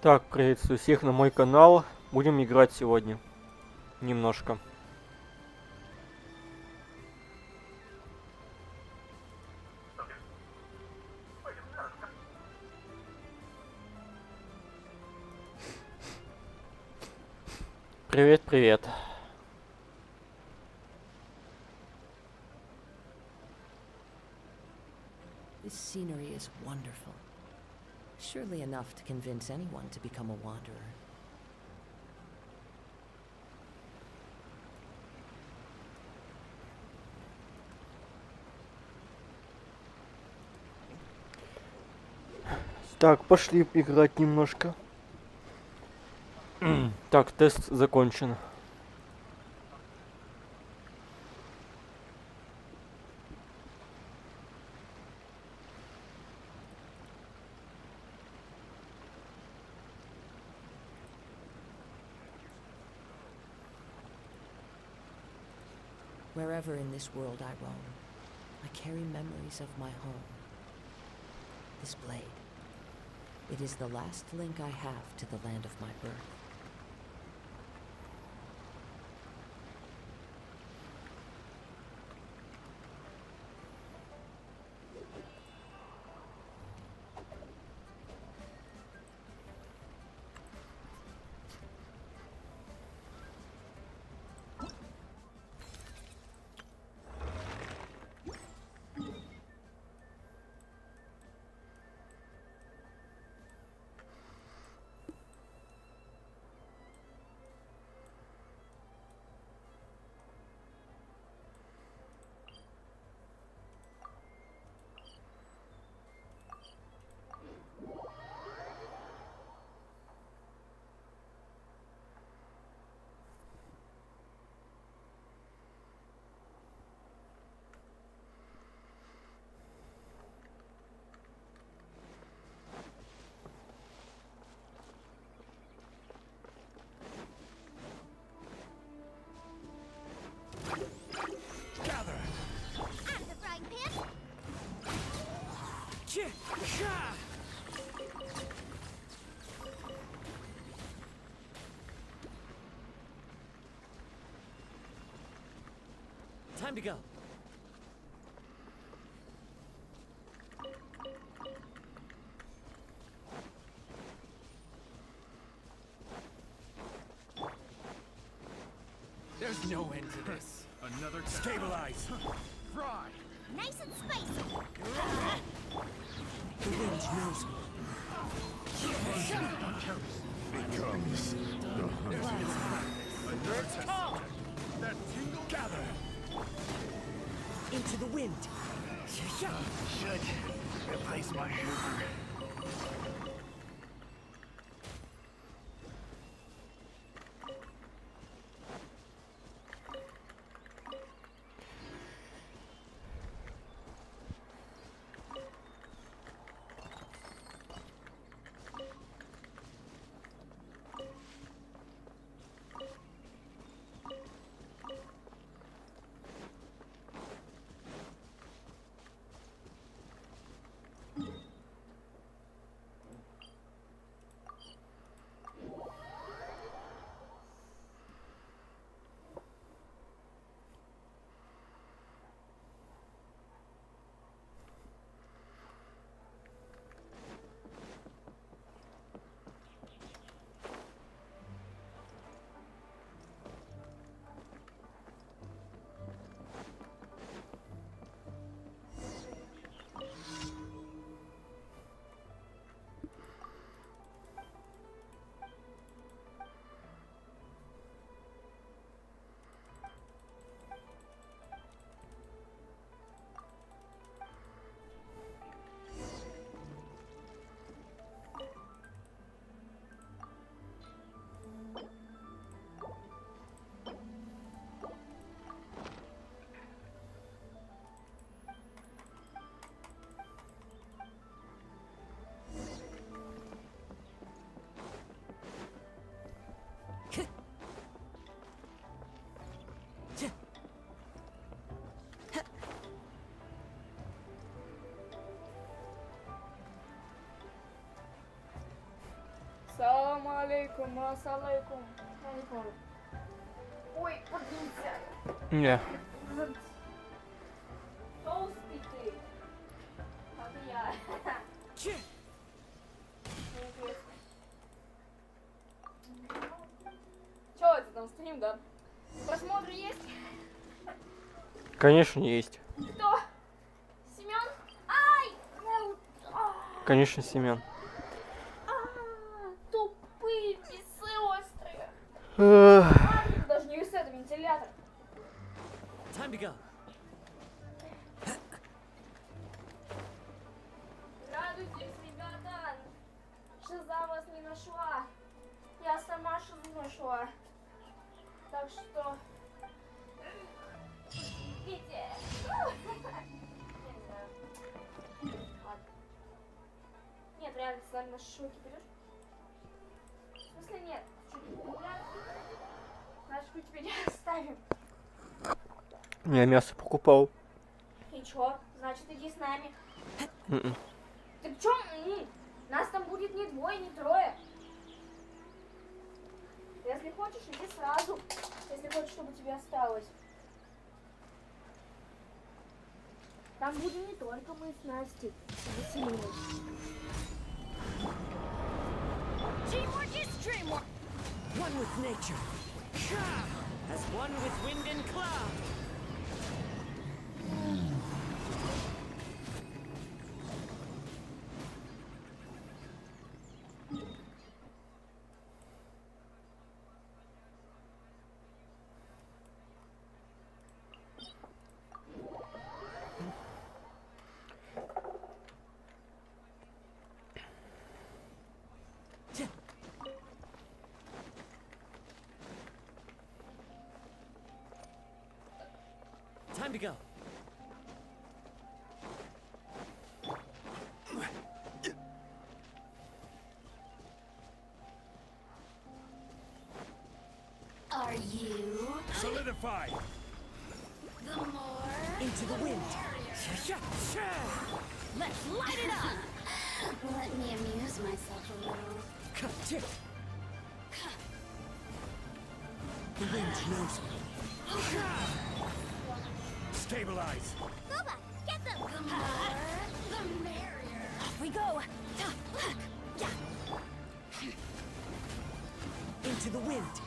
Так, приветствую всех на мой канал. Будем играть сегодня. Немножко. Привет, привет. This scenery is wonderful. Surely enough to convince anyone to become a wanderer. Так, пошли играть немножко. Так, тест закончен. Wherever in this world I roam, I carry memories of my home. This blade. It is the last link I have to the land of my birth. Time to go. There's no end to this. Another stabilize. Fry. Nice and spicy. The wind knows me. Becomes Let's go. That tingle gather. Into the wind. should replace my sugar. Салам алейкум, ассалейкум. Я не помню. Ой, подвинься. Не. Толстый ты. А ты я. Неинтересно. Чё это там, стрим, да? Просмотры есть? Конечно, есть. Кто? Семён? Ай! Конечно, Семен. Тупые весы острые. Эх. Это даже не весы, это вентилятор. Time to go. Радуйтесь, ребята. Шиза вас не нашла. Я сама шизу нашла. Так что... Идите. Я не знаю. Ладно. Нет, реально, ты с нами на шашлыки берешь? В смысле нет? Нашку тебе не оставим. Я мясо покупал. И чё? Значит, иди с нами. Мгм. Так чё? Нас там будет не двое, не трое. Если хочешь, иди сразу. Если хочешь, чтобы тебе осталось. Там будем не только мы с Настей, и Василиной. Teamwork is dreamwork. One with nature. As one with wind and cloud. Time to go. Are you Solidify. the more? Into the wind. Let's light it up! Let me amuse myself a little. The wind knows me. Stabilize. Boba, get them! The more, the merrier. Off we go. Into the wind.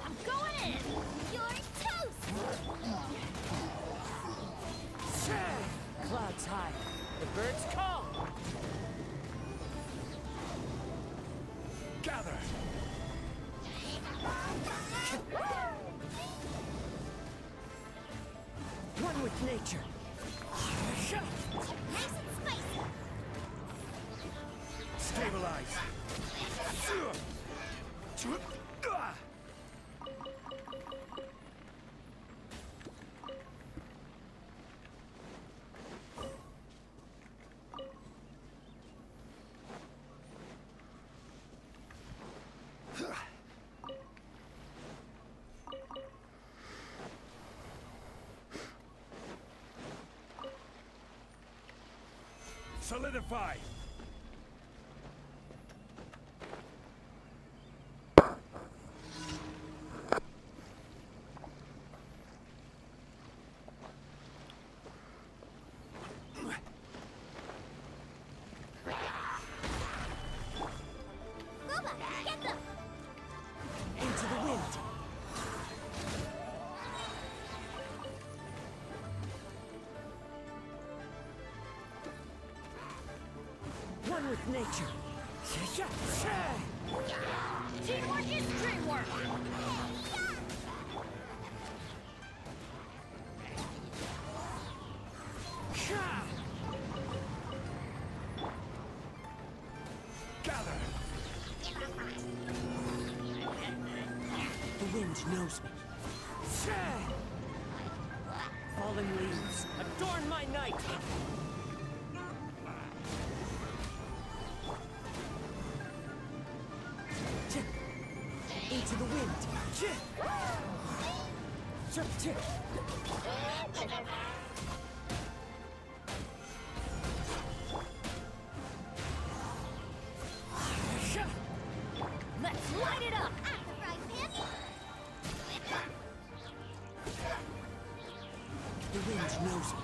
I'm going in! You're toast! Clouds high. The birds call. Gather. One with nature. Nice and spicy! Stabilize. Solidify. Boba, get them! Into the wind. One with nature. Teamwork is dreamwork! Gather. wind knows me. Fallen leaves, adorn my night. Into the wind. Let's light it up! Right, The wind knows me.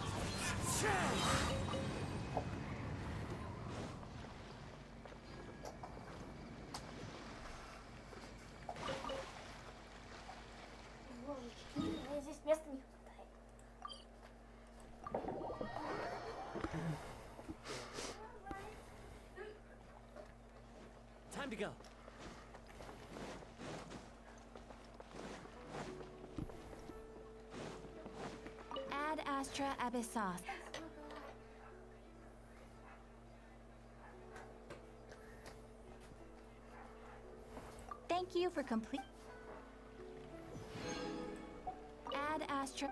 Мне здесь места не хватает. Time to go. Ad Astra Abyssos. Thank you for complete. Ad Astra.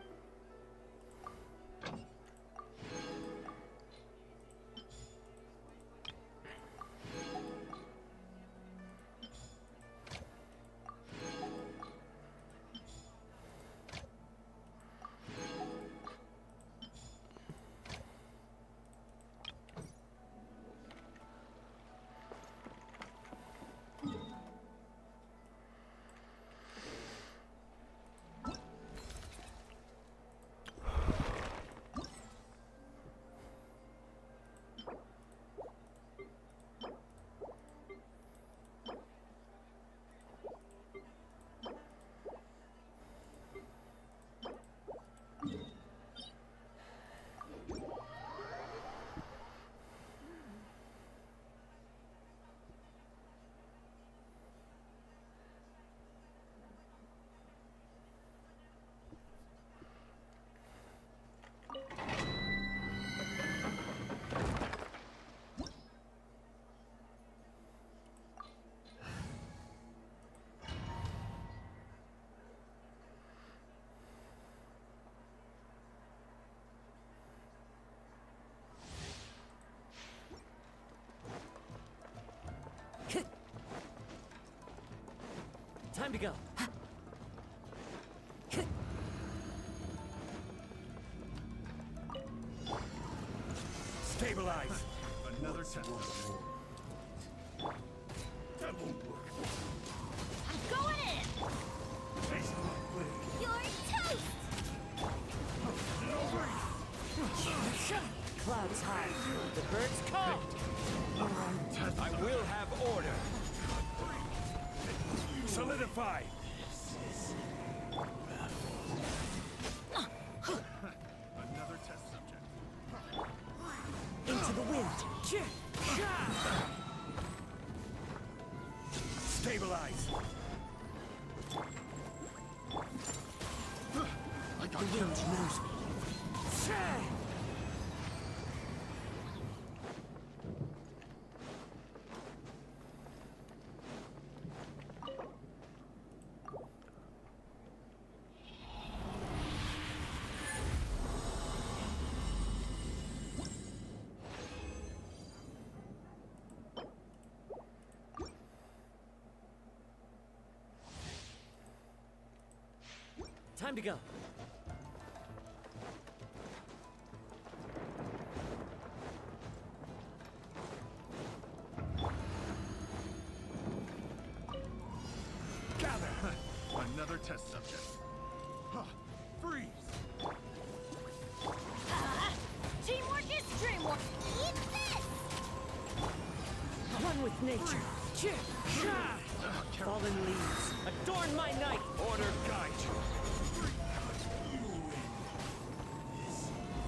Time to go. Stabilize. Another test. That won't work. I'm going in! Face my blade. You're toast! Clouds high. The birds call. I will have order. Solidify. Another test subject. Into the wind. Stabilize. The wind knows me. Time to go. Gather. Another test subject. Freeze. Teamwork is dreamwork! Eat this! One with nature. Fallen leaves, adorn my night. Order guide you.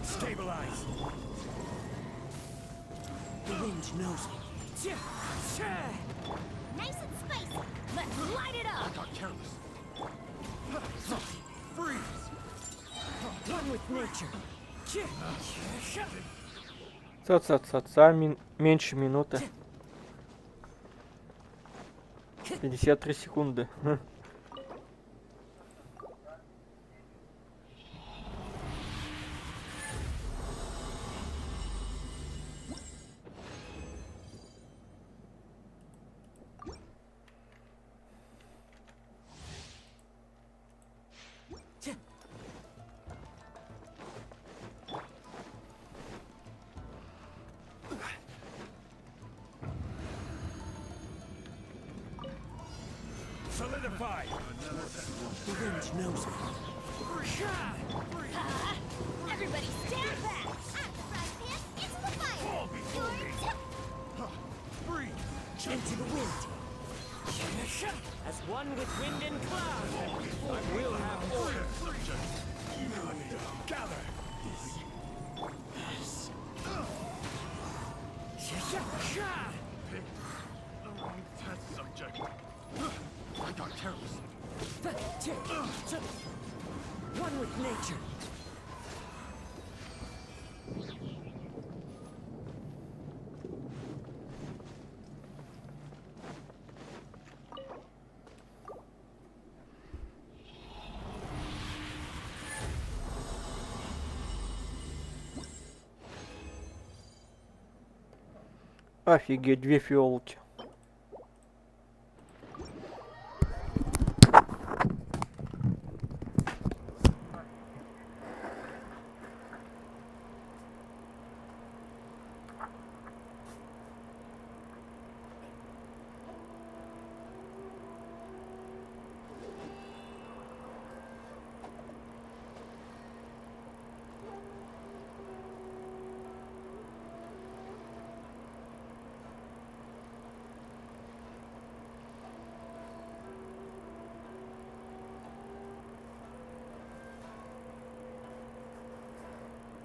Stabilize. The wind knows me. Nice and spicy! Let's light it up! Got careless. Freeze. One with nature. Ца-ца-ца-ца, меньше минуты. 53 секунды. Solidify. Another The wind knows me. Everybody stand back! Out the frying pan, into the fire! breathe. Into the wind. As one with wind and cloud, I will have order. Gather. Pick the wrong test subject. I got careless. One with nature. Офигеть, 2 фиолки.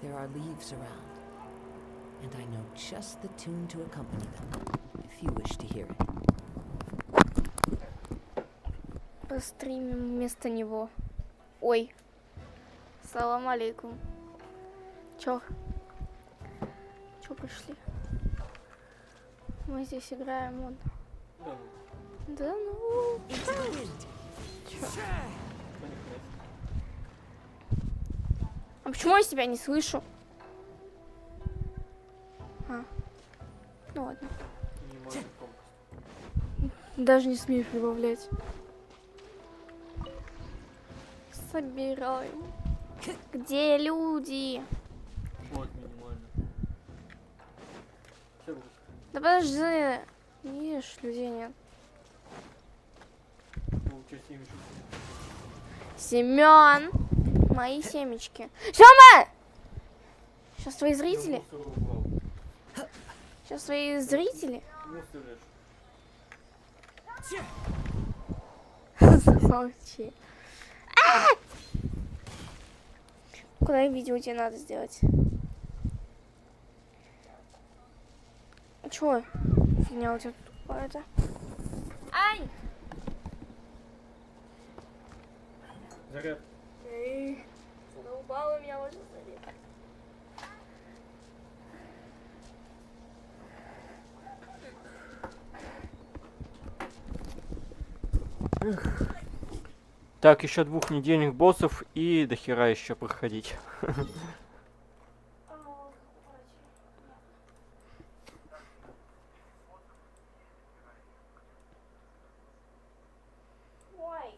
There are leaves around, and I know just the tune to accompany them, if you wish to hear it. Постримим вместо него. Ой. Салам алейкум. Чё пришли? Мы здесь играем он. Да ну. Into the wind. А почему я себя не слышу? А. Ну ладно. Даже не смею прибавлять. Собираем. Где люди? Вот минимально. Да подожди. Видишь, людей нет. Семён! Мои семечки. Сёма! Сейчас твои зрители. Сейчас твои зрители. Замолчи. Куда видео тебе надо сделать? Чё? Фигня у тебя какая-то. Ай! Заряд. Эй, задолбала меня уже заряд. Так, еще 2 недельных боссов и до хера еще проходить. Ой.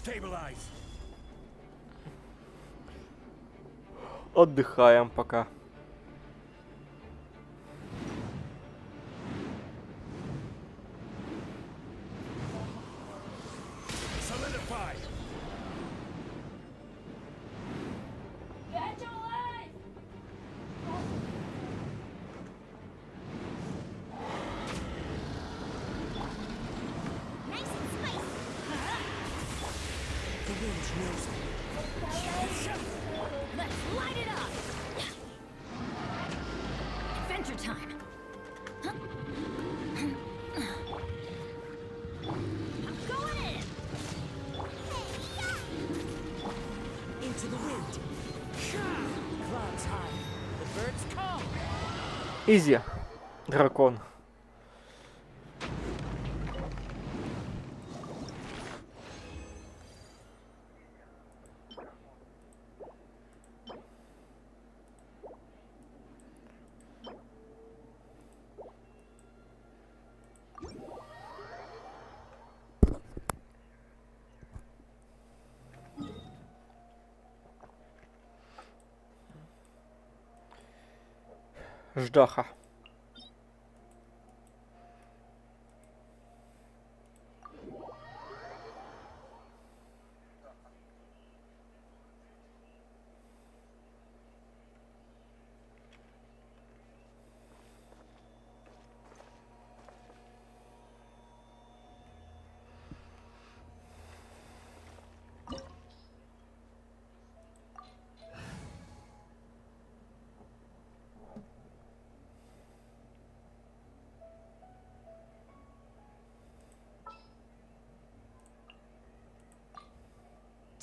Stabilize. Отдыхаем пока. Solidify. Get your life! Nice and spicy! The wind knows me. Let's light it up! Adventure time! I'm going in! Into the wind. Clouds high. The birds come. Изи, дракон. Ждаха.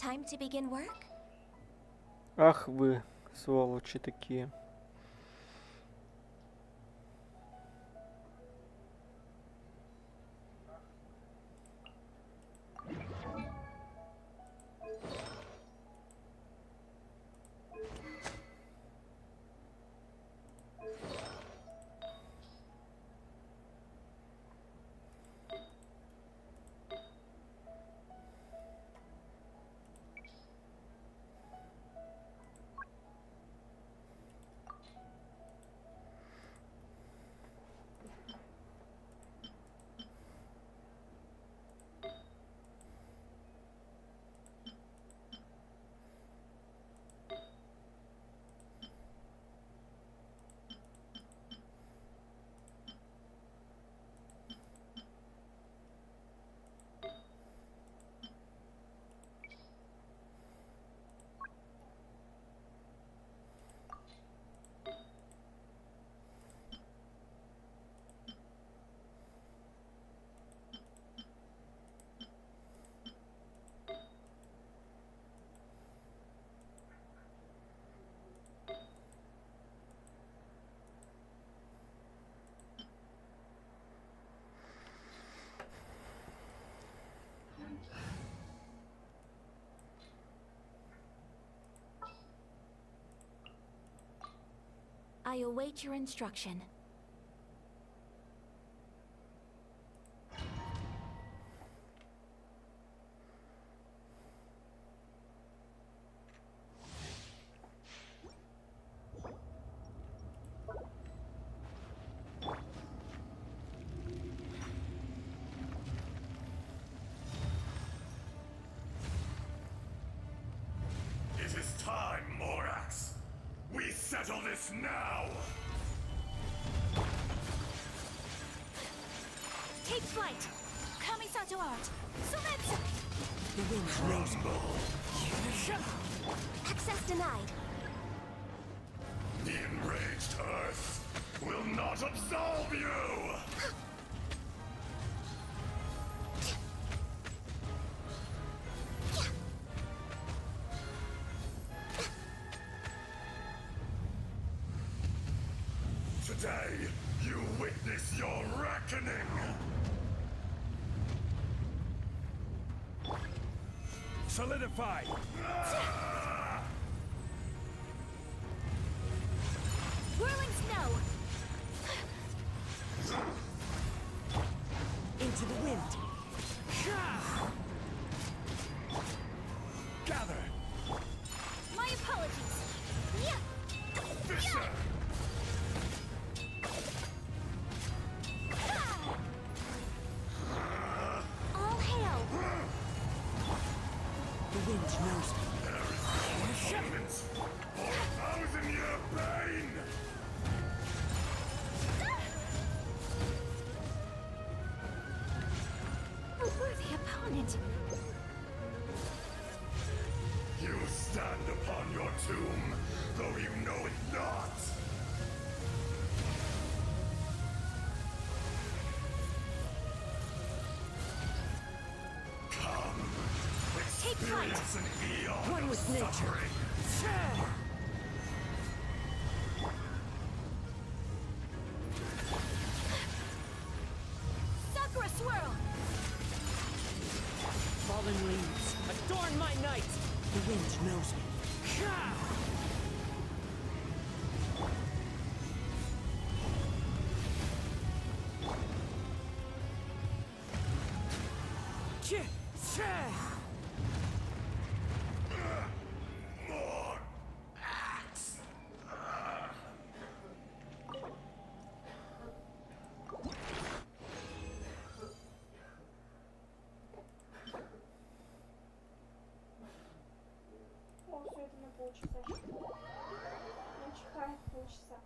Time to begin work? Ах вы, сволочи такие. I await your instruction. It is time, Morax. We settle this now. Take flight! Kamisato art! Sumetsu! The wind knows me. Access denied. The enraged Earth will not absolve you! Today, you witness your reckoning! Solidify! Whirling snow! Into the wind. Gather! My apologies! Yeah! Fisher! All hail! The wind knows me. There is no atonement for 1,000-year pain! A worthy opponent! You stand upon your tomb, though you know it not! Come, Take flight! experience an eon One of with nature. suffering! Sakura swirl! Fallen leaves. Adorn my night. The wind knows me. More axe! полчаса. Он чихает полчаса.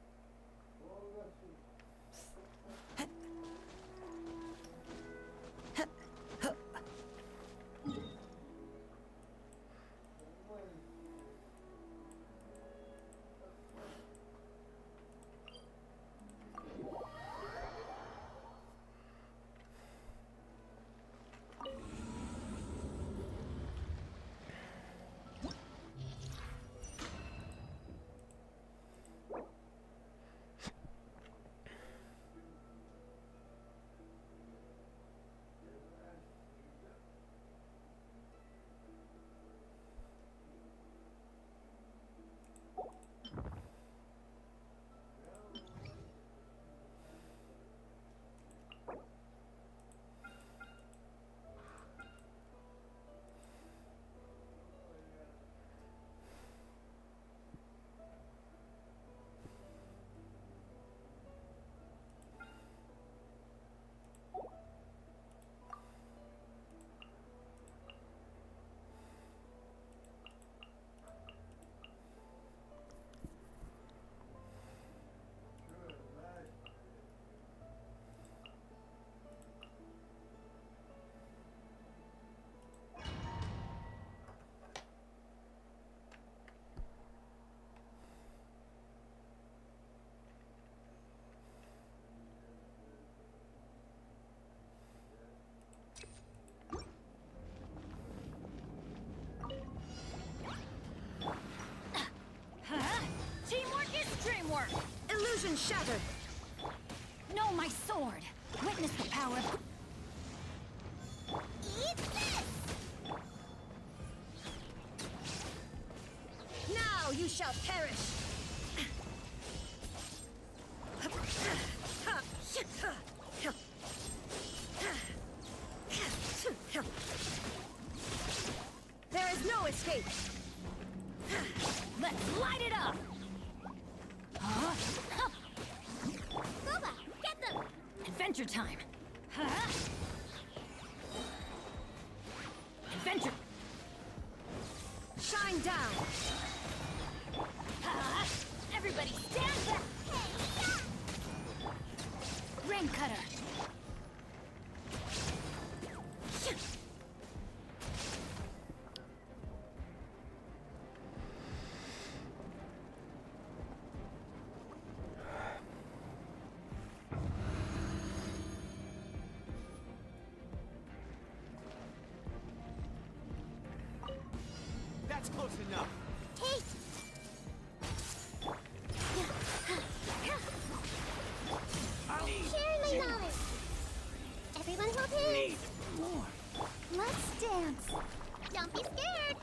Teamwork is dreamwork. Illusion shattered. Know my sword. Witness the power of... Eat this! Now you shall perish. There is no escape. Let's light it up. Boba, get them! Adventure time. Adventure. Shine down. Everybody stand back. Rain cutter. That's close enough. Taste! Share my knowledge! Everyone hold hands! Let's dance! Don't be scared!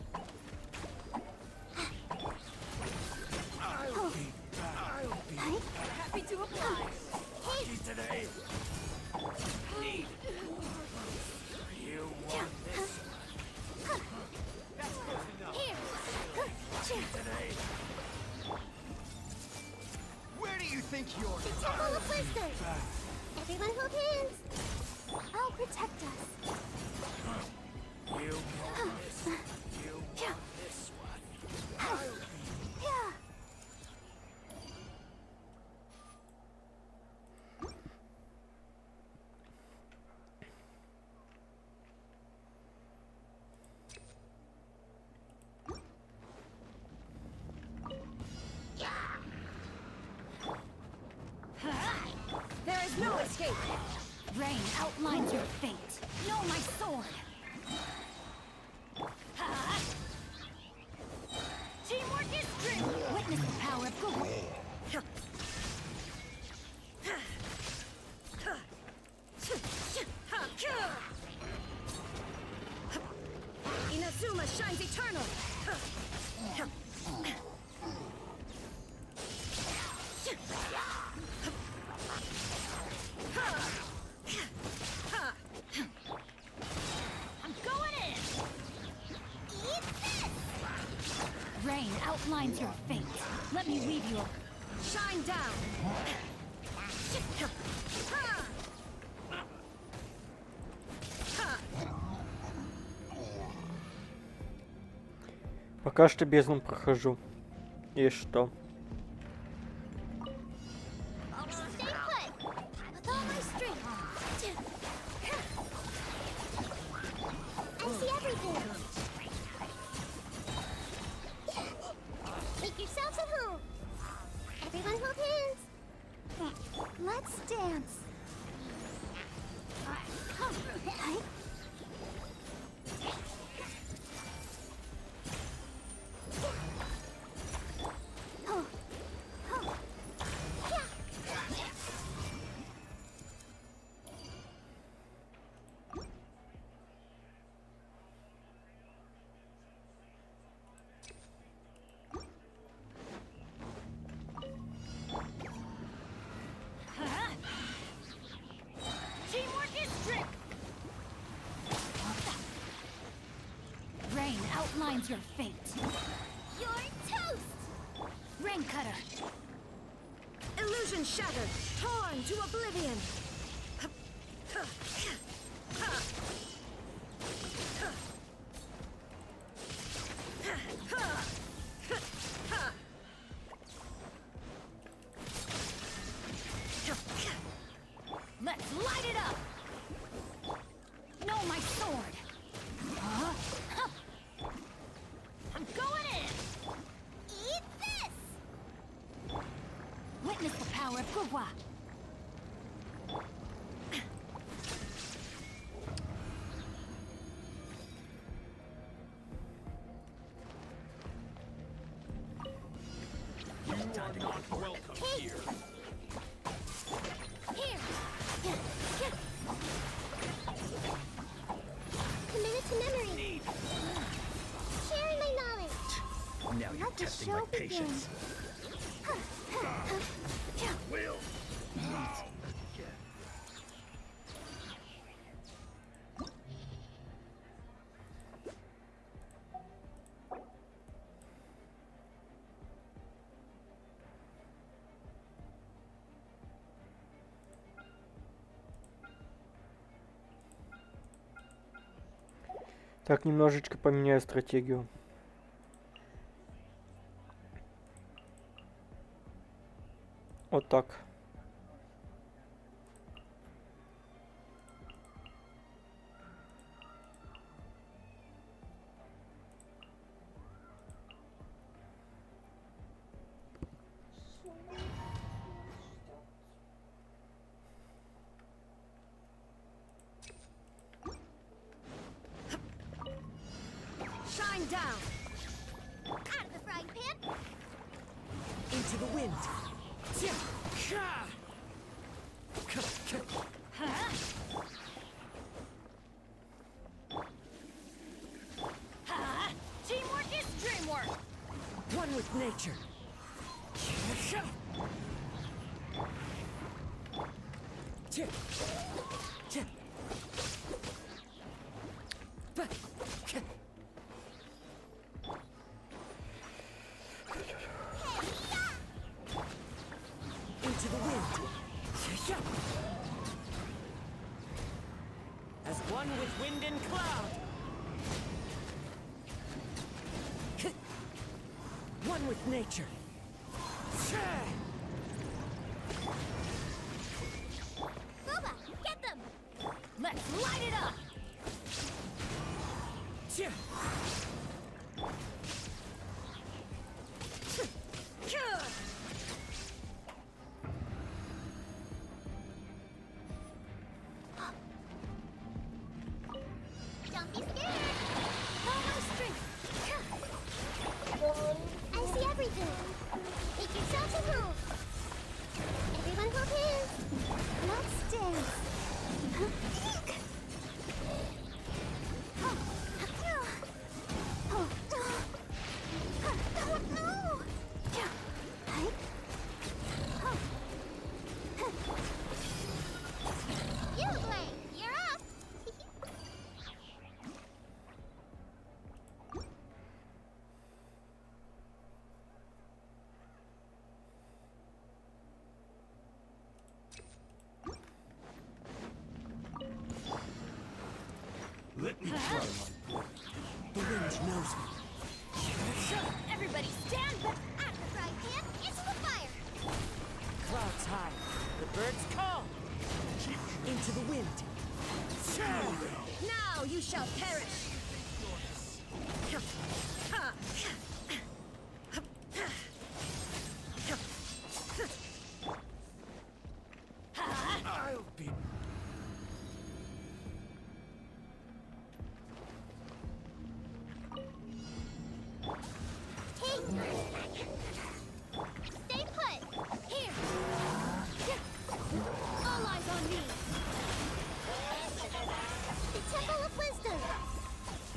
Happy to apply. Hey! Today. Need. You want this Here! today? Where do you think you're? Full of blisters! Everyone hold hands! I'll protect us! You want this? You want this one? Yeah! There is no escape. Rain outlines your fate. Know my sword. Teamwork is dreamwork. Witness the power of good. Inazuma shines eternal. I'm going in. Eat this! Rain outlines your fate. Let me weave you a... Shine down. Пока что бездну прохожу. И что? Stay put. With all my strength. I see everything. Make yourselves at home. Everyone hold hands. Let's dance. Teamwork is strength. Rain outlines your fate. You're toast. Rain cutter. Illusion shattered, torn to oblivion. Let's light it up. No, my sword. Huh? Huh. I'm going in. Eat this. Witness the power of Gugwa. You are not welcome here. Here. Committed to memory. Sharing my knowledge. Now you're Let the testing my show begin. patience. Will. Так, немножечко поменяю стратегию. Вот так. Shine down. Out of the frying pan. Into the wind. Teamwork is dreamwork. One with nature. Into the wind. As one with wind and cloud. One with nature. Boba, get them. Let's light it up. Don't be scared. All my strength. I see everything. Make yourselves at home. Everyone hold hands. Let's dance. You, Blake, you're up. Let me try my The wind knows me. Everybody stand back. clouds high. The birds call. Into the wind. Now you shall perish. I'll be. Stay put! Here! All eyes on me! The Temple of Wisdom!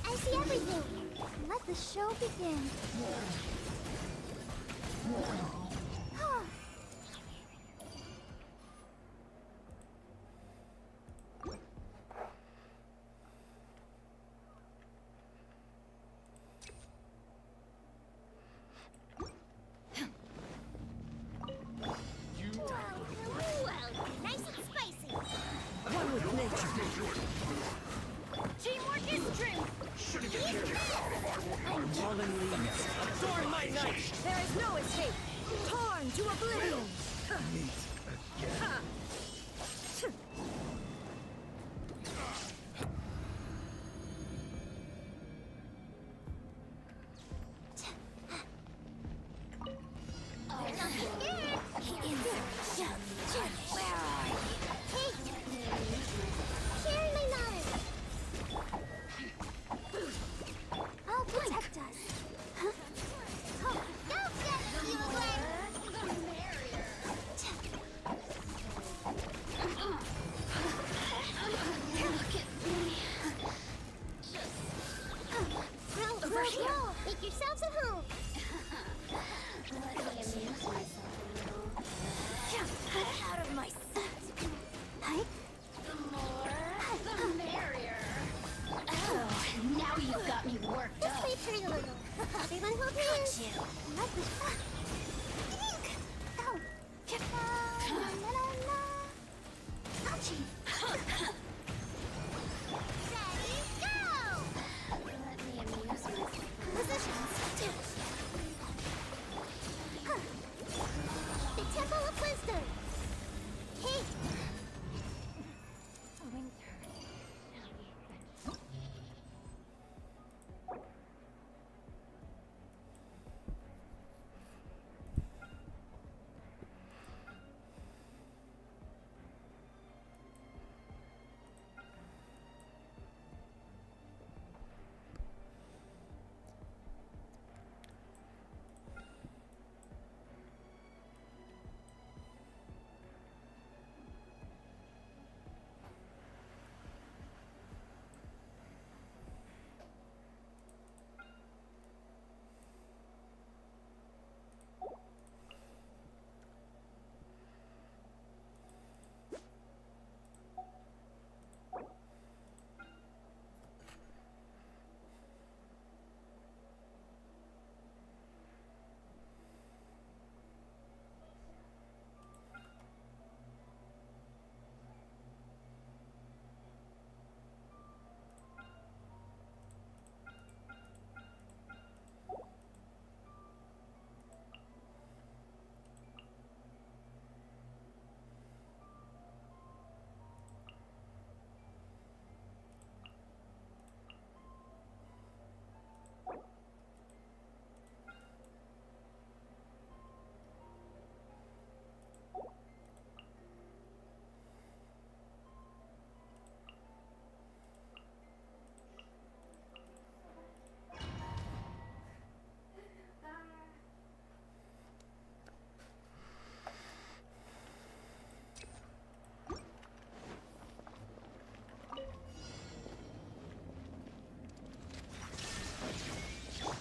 I see everything! Let the show begin! Well, nice and spicy! One with nature. Teamwork is strength. Fallen leaves. Adorn my night. There is no escape. Torn to oblivion. Where are you? Carry my knife! I'll protect us. Huh? Oh, don't get you away! Look at me. Row. Make yourselves at home. Let me amuse myself a little. Get out of my sight. Hi. The more, the merrier. Oh, now you've got me worked up. Just wait for a little. Everyone hold hands. Let the Eek! Oh. Ouchie. Ready, go! Let me amuse myself. Positions. The Temple of Wisdom. Hey.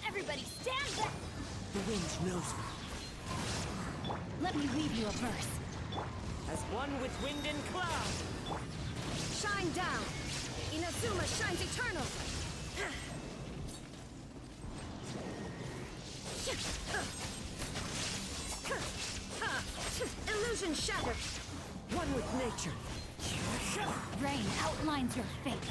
Everybody stand back. The wind knows me. Let me weave you a verse. As one with wind and cloud. Shine down. Inazuma shines eternal. Illusion shattered. One with nature. Rain outlines your fate.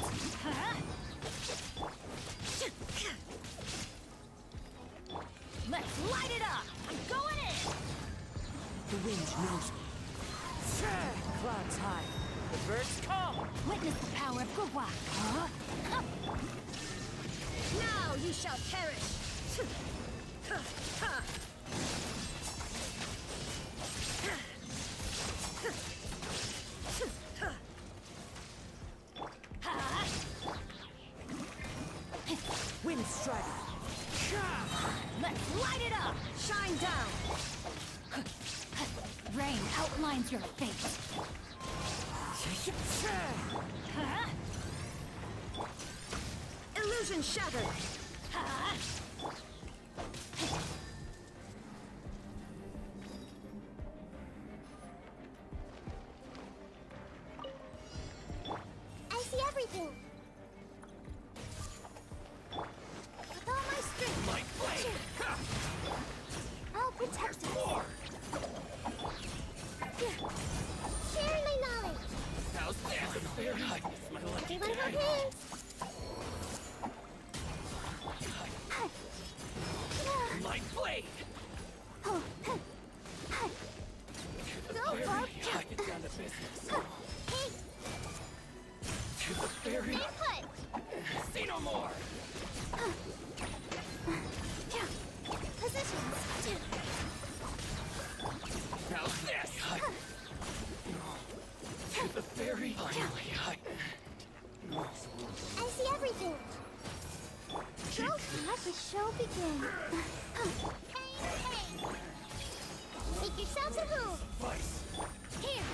Let's light it up. I'm going in. The wind knows me. Clouds high, the birds call. Witness the power of Gugwa. Now you shall perish. Wind strider. Let's light it up. Shine down. Rain outlines your fate. Illusion shattered. I see everything. With all my strength. My blade! I'll protect us. Sharing my knowledge. How's this? Very high. My lucky Everyone hold day. hands. My blade! Go Very Barb. high down to business. Hey, To the very... input. Say no more! Positions. How's this? To the very... Finally, I see everything. Don't let the show begin. Hey. Make yourselves at home. Vice. Here.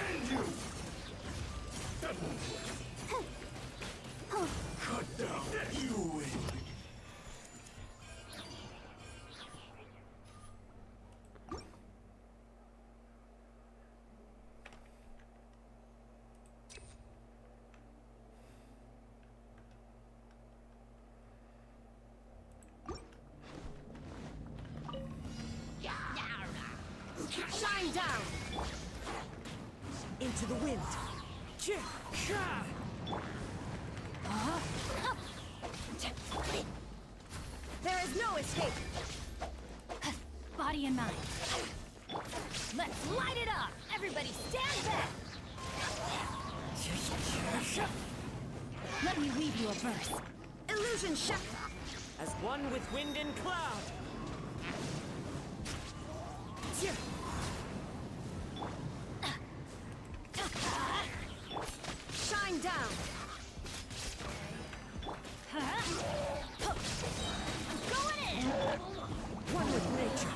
And you! Cut down! You win! Shine down. Into the wind. There is no escape. Body and mind. Let's light it up. Everybody stand back. Let me weave you a verse. Illusion shattered. As one with wind and cloud. Shine down. Going in. One with nature.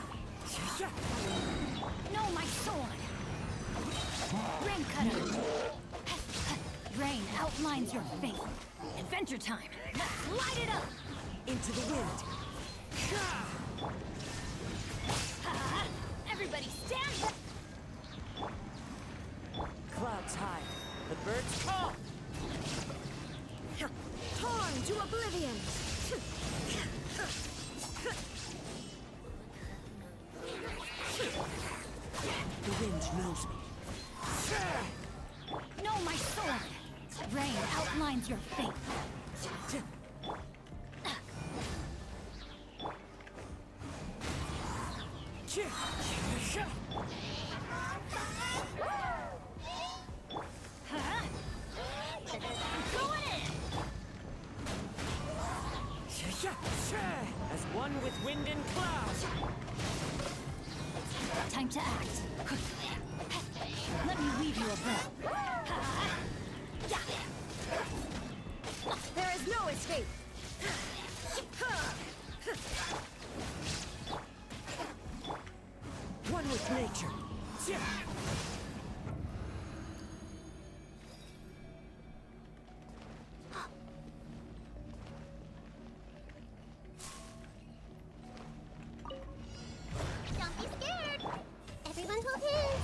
No, my sword. Rain cutter. Rain outlines your fate. Adventure time. Let's light it up. Into the wind. Everybody stand back. Clouds high. The birds call. Torn to oblivion. The wind knows me. No, my sword. Rain outlines your fate. Going in. As one with wind and cloud. Time to act. Let me weave you a verse. There is no escape. One with nature. Don't be scared. Everyone hold hands.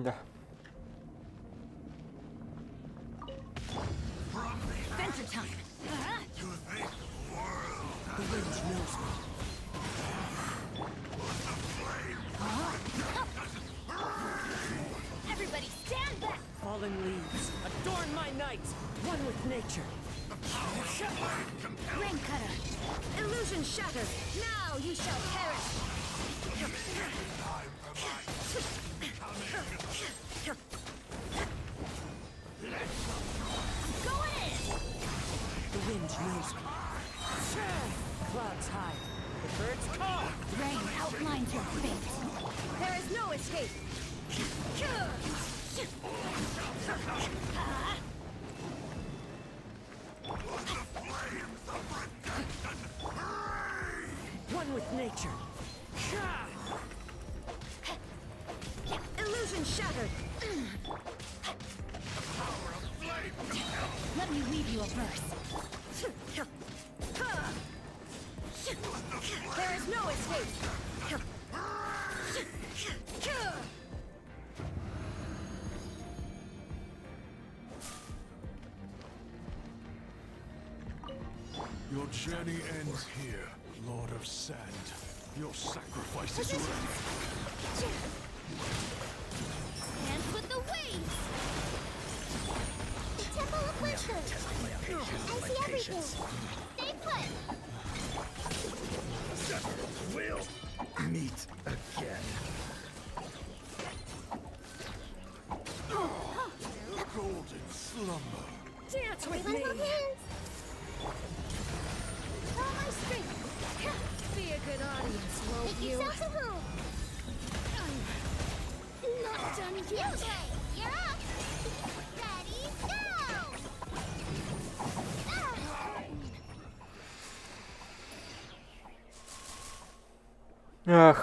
Да. Adventure time. The wind knows me. Everybody stand back. Fallen leaves, adorn my night. One with nature. Rain cutter. Illusion shattered. Now you shall perish. Going in. The wind knows me. Clouds high. The birds call. Rain outlines your fate. There is no escape. One with nature. Illusion shattered. Let me weave you a verse. There is no escape. Your journey ends here, Lord of Sand. Your sacrifice is ready. Dance with the waves. The Temple of Wisdom. I see everything. Stay put. We'll meet again. Golden slumber. Dance with Everyone me. hold hands. All my strength. Be a good audience, won't Make you? yourselves at home. Not done yet. You're up. Ready, go! Ах.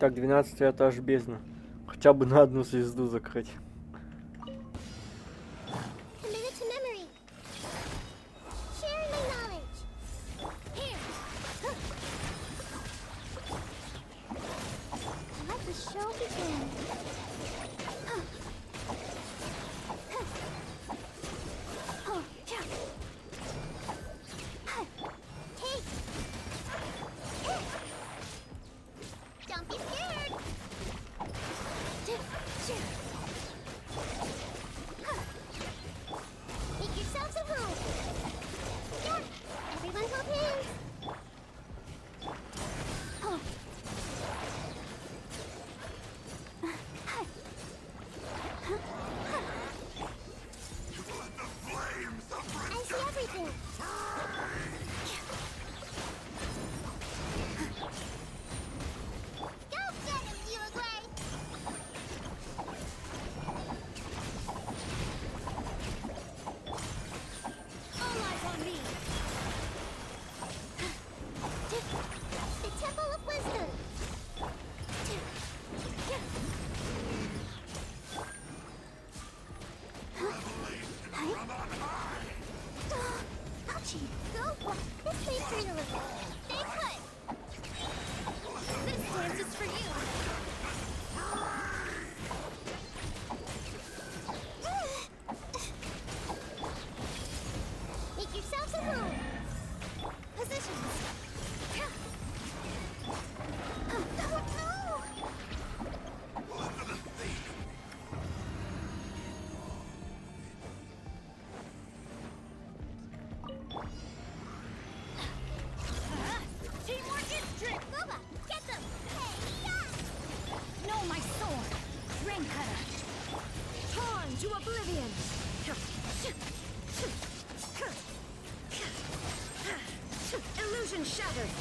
Так, 12 этаж бездна. Хотя бы на одну звезду закрыть. Committed to memory. Sharing my knowledge. Here. Let the show begin. Don't be scared. Make yourselves at home. Yeah, everyone hold hands. I see everything. Go get him, Uruguay! All eyes on me. The Temple of Wisdom. Ouchie, go. This place hurt a little. Stay put. This dance is for you. Make yourselves at home. Positions. Oh, no! Teamwork is strength. Nova, get them! Hey, yeah! Know my sword. Rain cutter. Torn to oblivion. Illusion shattered.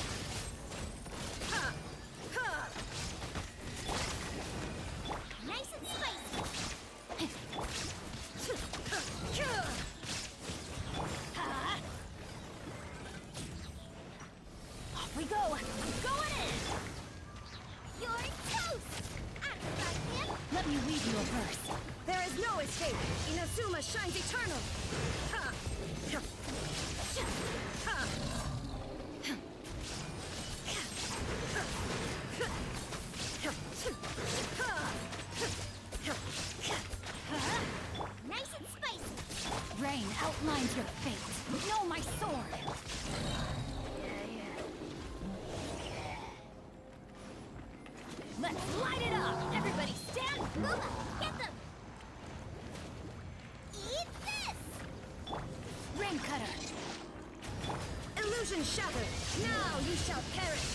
Nice and spicy. Off we go. Going in. You're toast! I'm right, Let me weave you a verse. There is no escape. Inazuma shines eternal. Ha! Ha! Nice and spicy. Rain outlines your fate. Know my sword. Let's light it up. Everybody stand. Nova, get them! Eat this! Rain cutter. Illusion shattered. Now you shall perish.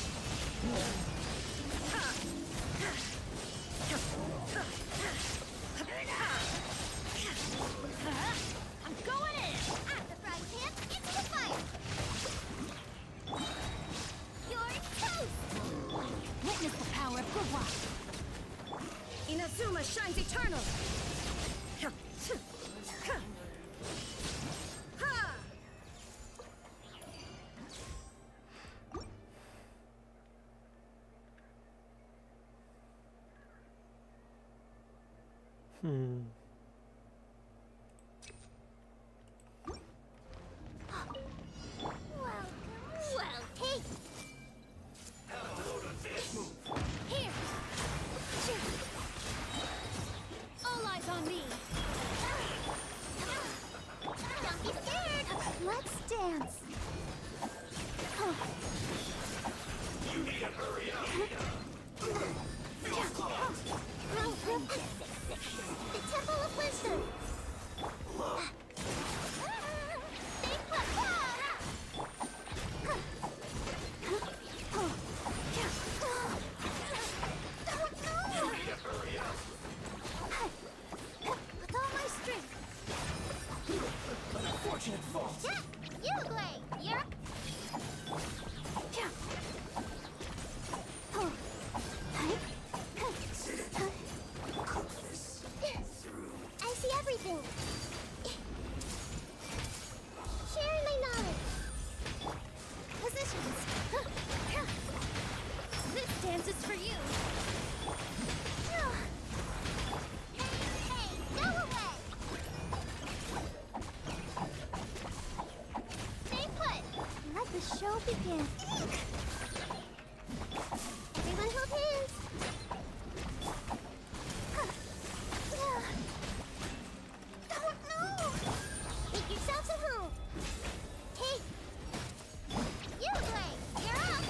I'm going in. At the frying pan, into the fire! You're toast! Witness the power of Gua. Inazuma shines eternal. Ha! Well, hey! Here. All eyes on me. Don't be scared! Let's dance! The Temple of Wisdom! Stay put! With all my strength! Fortunate fall. Yeah! Uruguay! You're up! I see everything! Sharing my knowledge! Positions! This dance is for you. begin. Everyone hold hands. Don't move. Make yourselves at home. Hey, you play. You're up.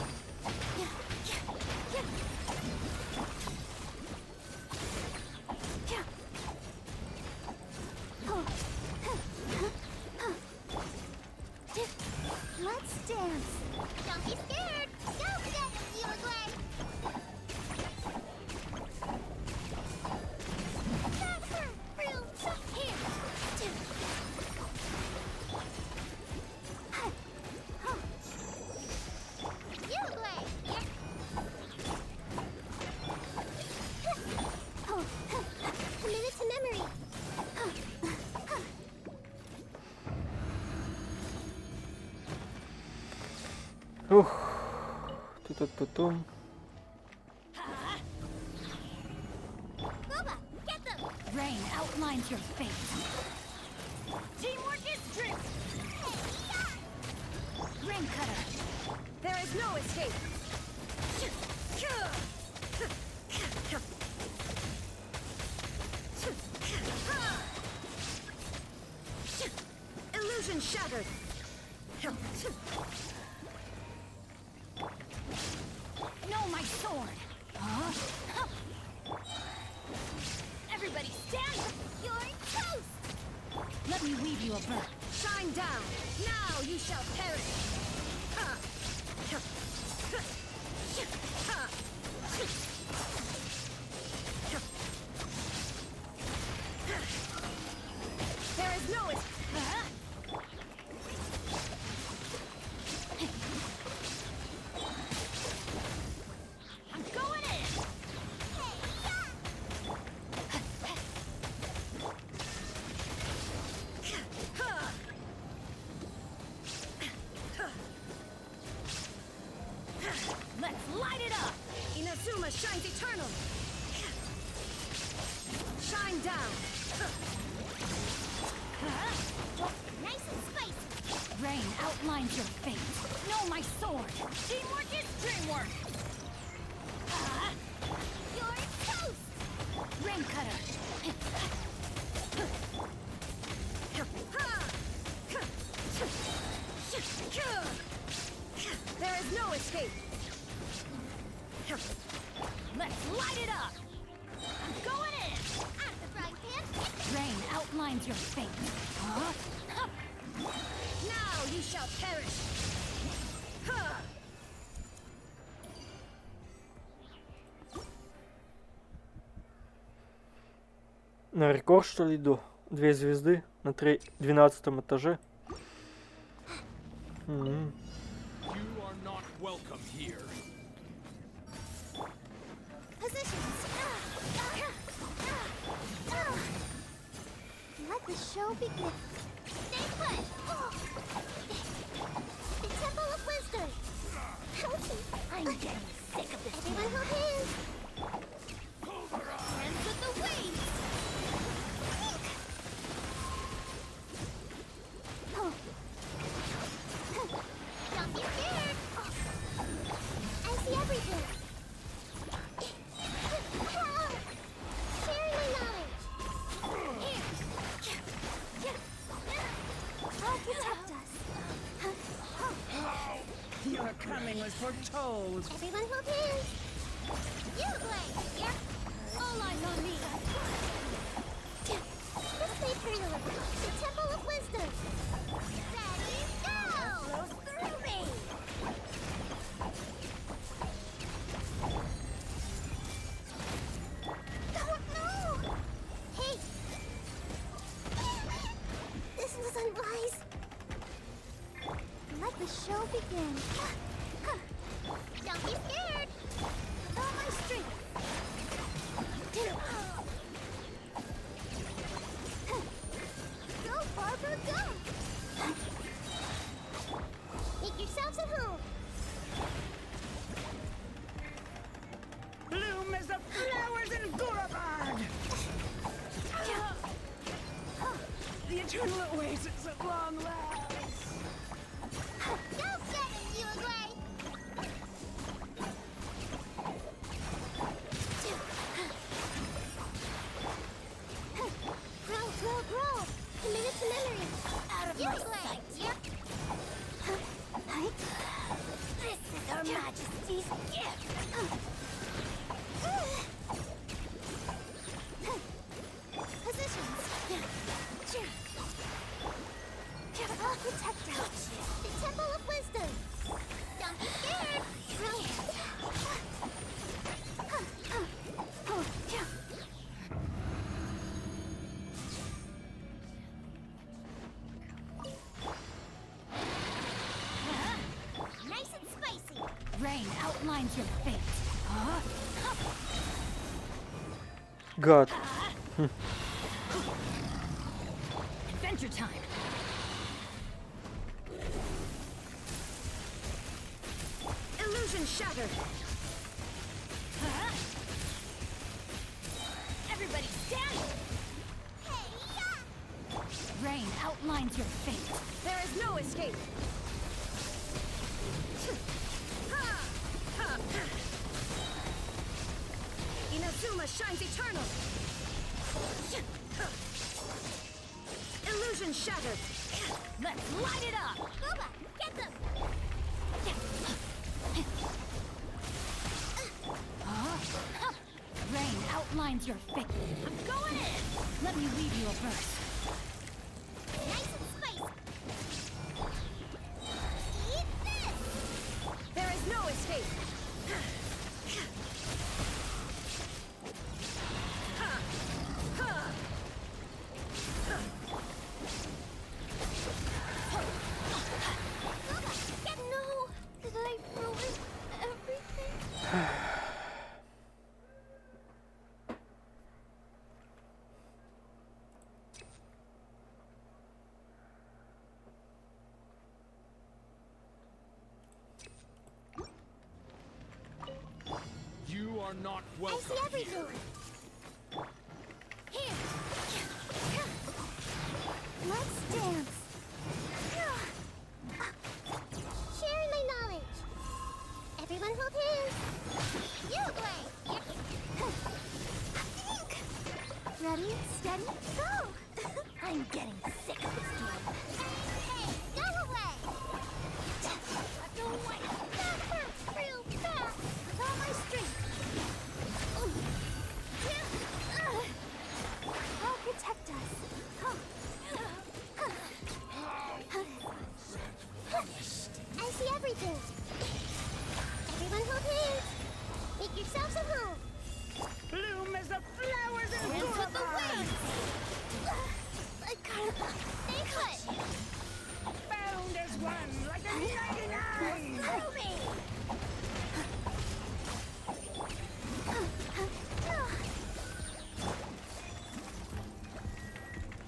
Let's dance. Don't be scared. Don't forget you were glad. That hurt real tough here. You glad. Commit it to memory. Ух. Ту-ту-ту-тум. Boba, get them. Rain outlines your fate. Teamwork is dream. Rain cutter. There is no escape. Illusion shattered. No, my sword. Everybody stand. You're toast. Let me weave you a bird. Shine down. Now you shall perish. There is no escape. I'm going in. Let's light it up. Inazuma shines eternal. Shine down. Nice and spicy. Rain outlines your fate. No, my sword. Teamwork is dreamwork. You're toast. Rain cutter. There is no escape. Let's light it up. I'm going in. Out of the frying pan. Rain outlines your fate. Now you shall perish. На рекорд, что ли, иду? 2 звезды на 12 этаже. You are not welcome here. Positions. Let the show begin. Stay put. The Temple of Wisdom. I'm getting sick of this. Everyone hold hands. Hands with the wings. Don't be scared. I see everything. Sharing my knowledge. I'll protect us. Your coming was foretold. Everyone hold hands. You play. Yep. All eyes on me. Let's play Pronola. The Temple of Wisdom. Ready, go! Flows through me. Don't move. Hey. This was unwise. Let the show begin. Don't be scared. All my strength. Go, Barbara, go! Make yourselves at home. Bloom as the flowers in Gurabad. The eternal oasis at long last. Go get it, you agree? outlines your fate. Гад. Adventure time. Illusion shattered. Everybody stand! Rain outlines your fate. There is no escape. Inazuma shines eternal. Illusion shattered. Let's light it up! Boba, get them! Rain outlines your fate. I'm going in! Let me leave you a verse. Nice and spicy. Eat this! There is no escape. No! Did I ruin everything? You are not I welcome see everything! Here! Let's dance! Sharing my knowledge! Everyone hold hands! You play! Ready, steady, go! I'm getting sick of this game. Hey, go away! Go away! Fast, real fast! With all my strength! I'll protect us! I see everything! Everyone hold hands! Make yourselves at home! Bloom as the flowers and Dance with the wind! I can't... Stay put! bound as one, like a 99. Through me!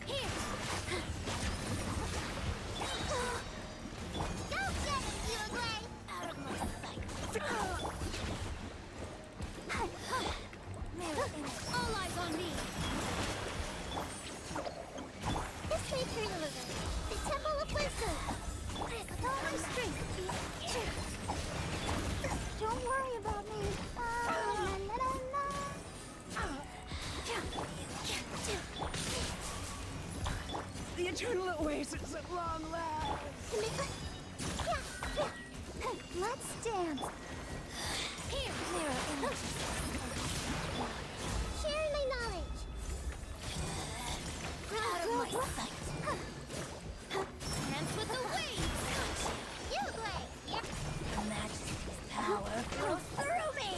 Here! Go get it, you away! Out of my sight! All eyes on me! This way, turn a little. The Temple of Wisdom! With all my strength! Don't worry about me! The eternal oasis at long last. Let's dance! Here! Mirror image! Sharing my knowledge! Out of my sight! Dance with the waves! You play! Yep! Majesty's power flows through me!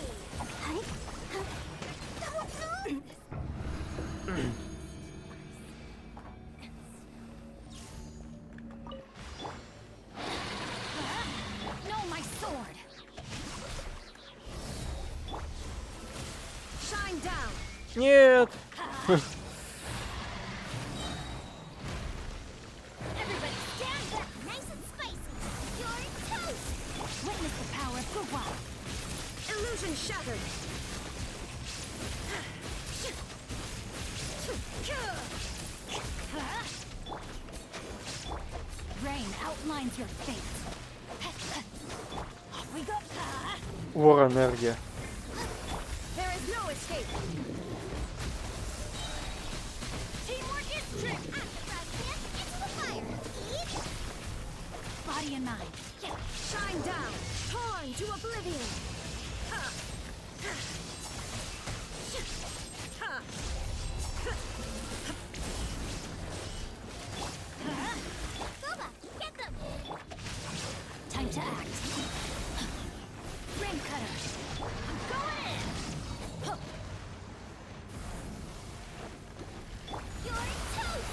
No, my sword! Shine down. Нет! Everybody stand back! Nice and spicy! You're toast! Witness the power of Gua! Illusion shattered. Rain outlines your fate. Off we go! Вор энергия. There is no escape. Teamwork is trick! Into the fire! Eat! Body and mind. Shine down. Torn to oblivion. Boba, get them! Time to act. Rain cutter. I'm going in! Huh. You're toast!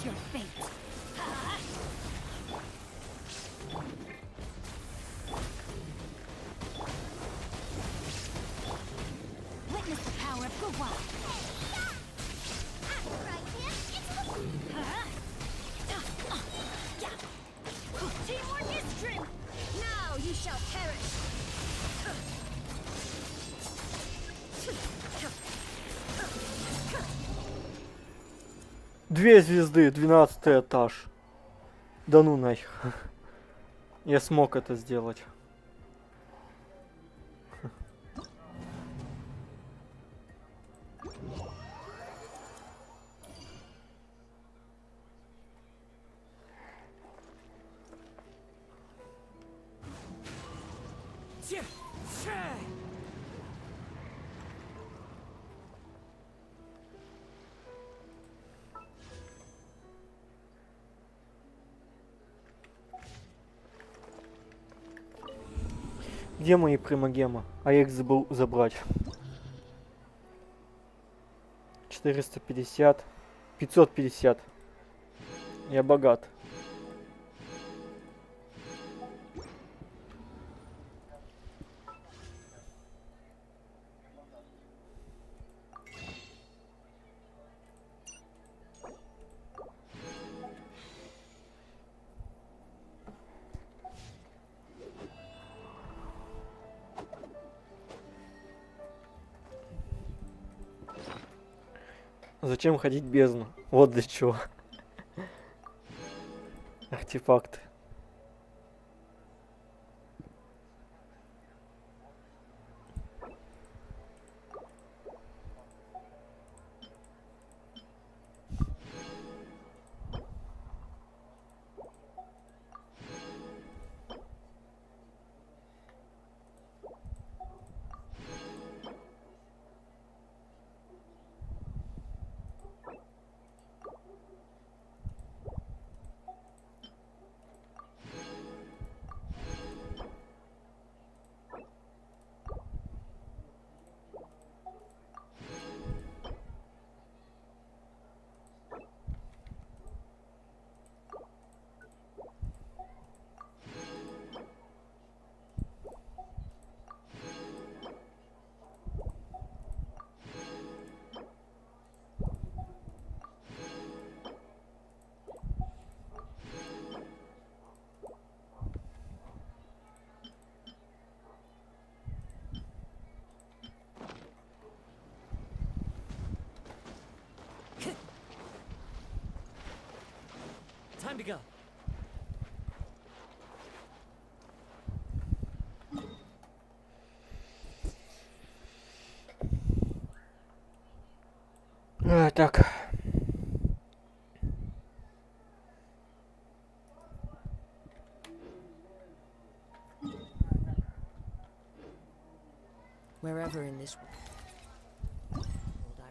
your fate. Witness the power of Gua. Teamwork is strength. Now you shall perish. 2 звезды, 12 этаж. Да ну нафиг. Я смог это сделать. Где мои примагемы? А я их забыл забрать. 450. 550. Я богат. Зачем ходить в бездну? Вот для чего. Артефакты. Time to go. Так. Wherever in this world I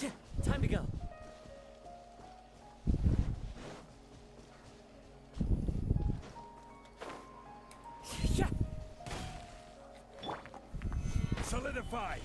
go. Time to go. Yeah. Solidify.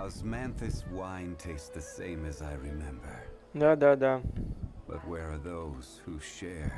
Osmanthus wine tastes the same as I remember. Да. But where are those who shared?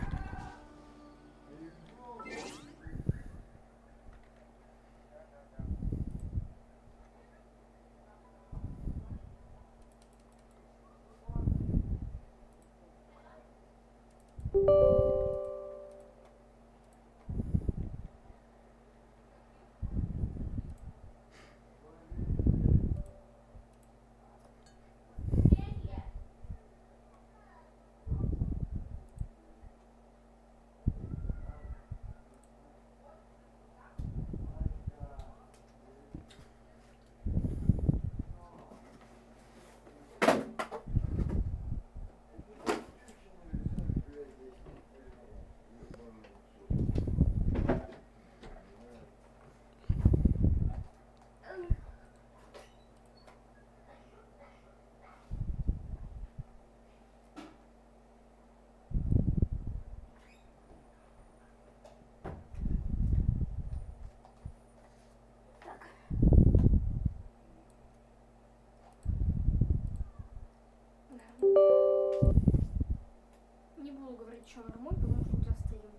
Не буду говорить, что нормуль, потому что у тебя стоим.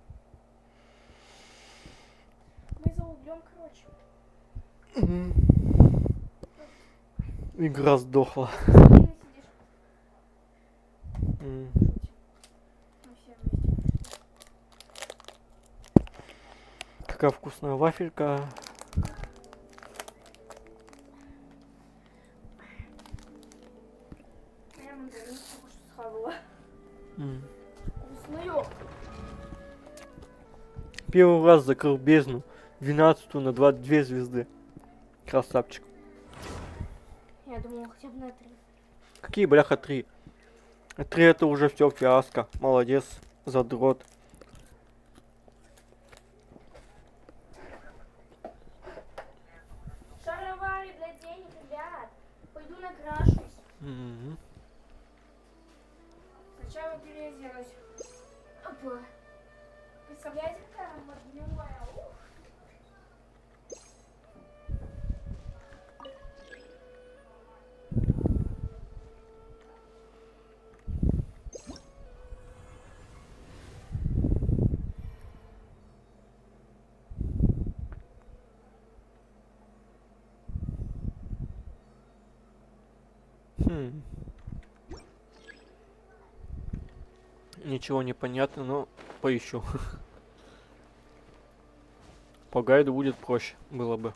Мы за углем, короче. Игра сдохла. Спокойно сидишь. М. Шутим. Мы все вместе. Какая вкусная вафелька. Я мандаринку только что схавала. М. Вкусную. Первый раз закрыл бездну. 12 на 2 звезды. Красавчик. Я думала хотя бы на 3. Какие, бляха, 3? 3 это уже все фиаско. Молодец, задрот. Шаровары для денег, ребят. Пойду накрашусь. Мгм. Сначала переоденусь. Опа. Представляете, какая моднювая? Ух. Хм. Ничего не понятно, но поищу. По гайду будет проще, было бы.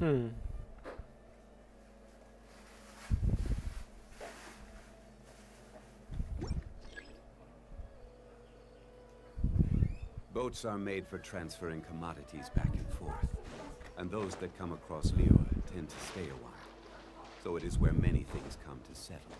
Хм. Boats are made for transferring commodities back and forth, and those that come across Leo tend to stay a while. So it is where many things come to settle.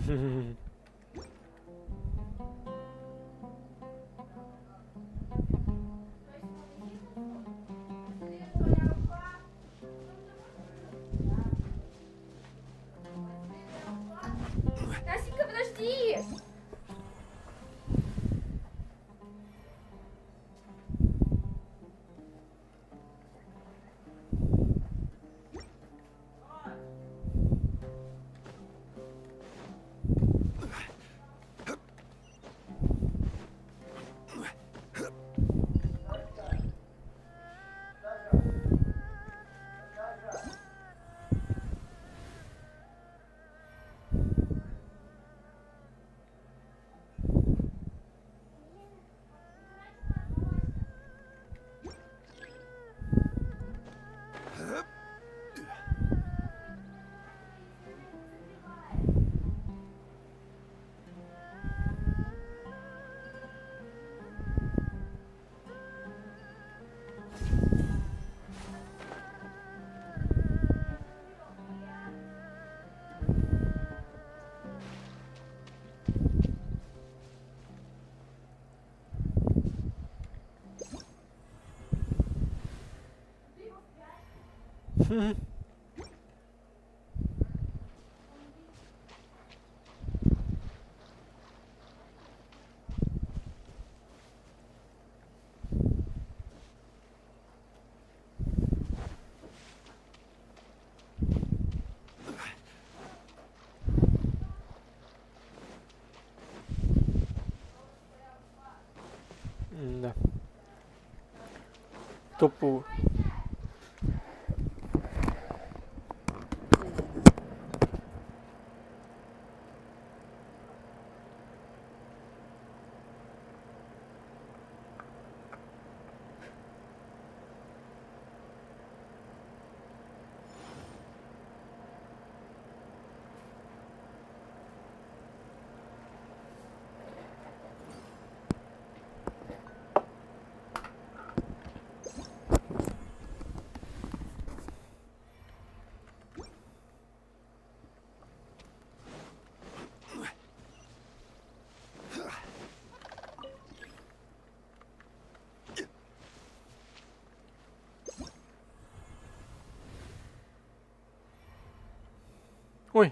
Настенька, подожди! Да. Тупо. Ой.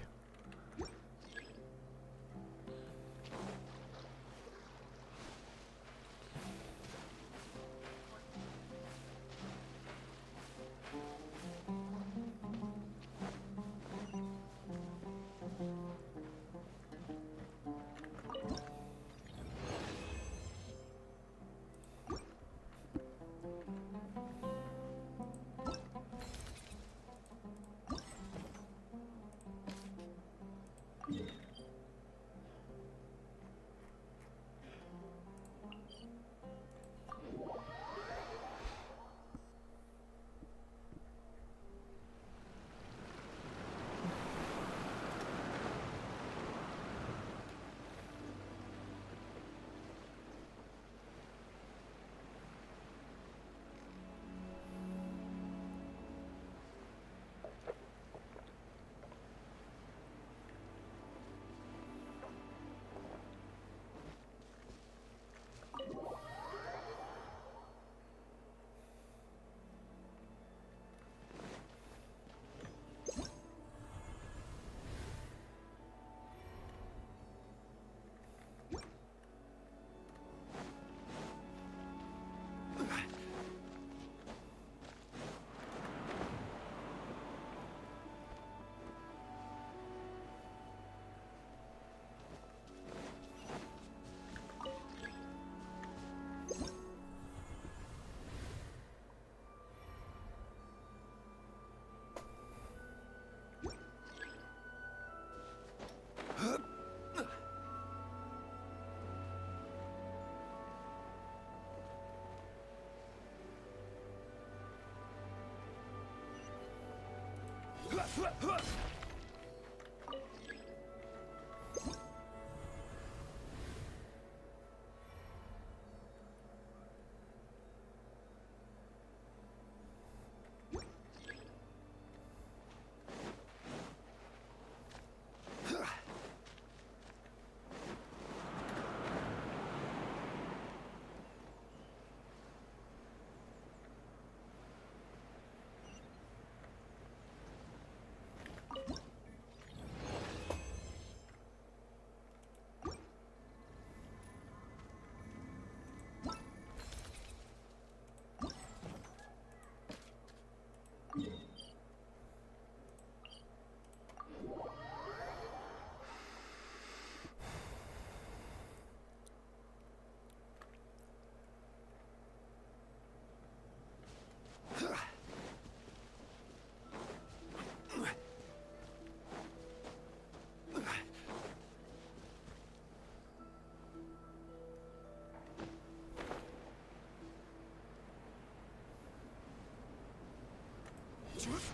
instructions?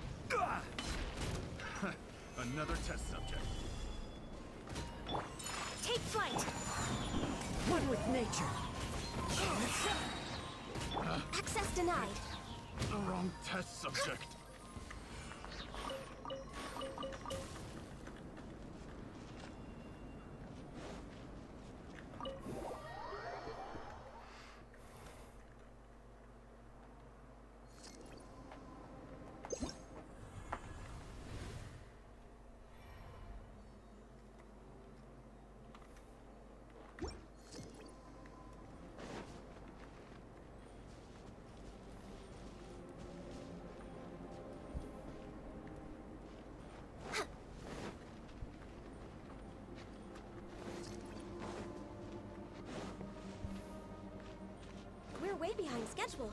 Another test subject. Take flight! One with nature. Access denied. The wrong test subject. We're way behind schedule.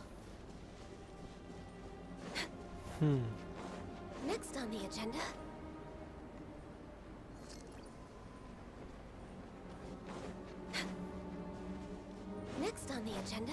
Next on the agenda. Next on the agenda.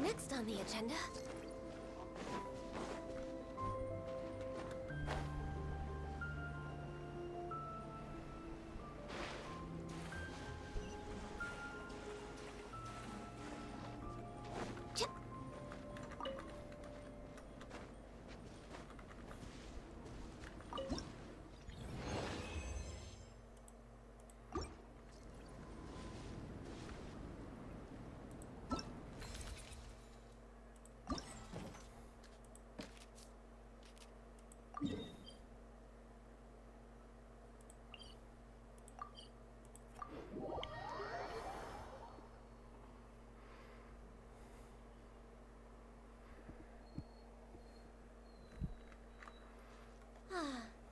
Next on the agenda.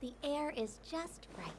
The air is just right.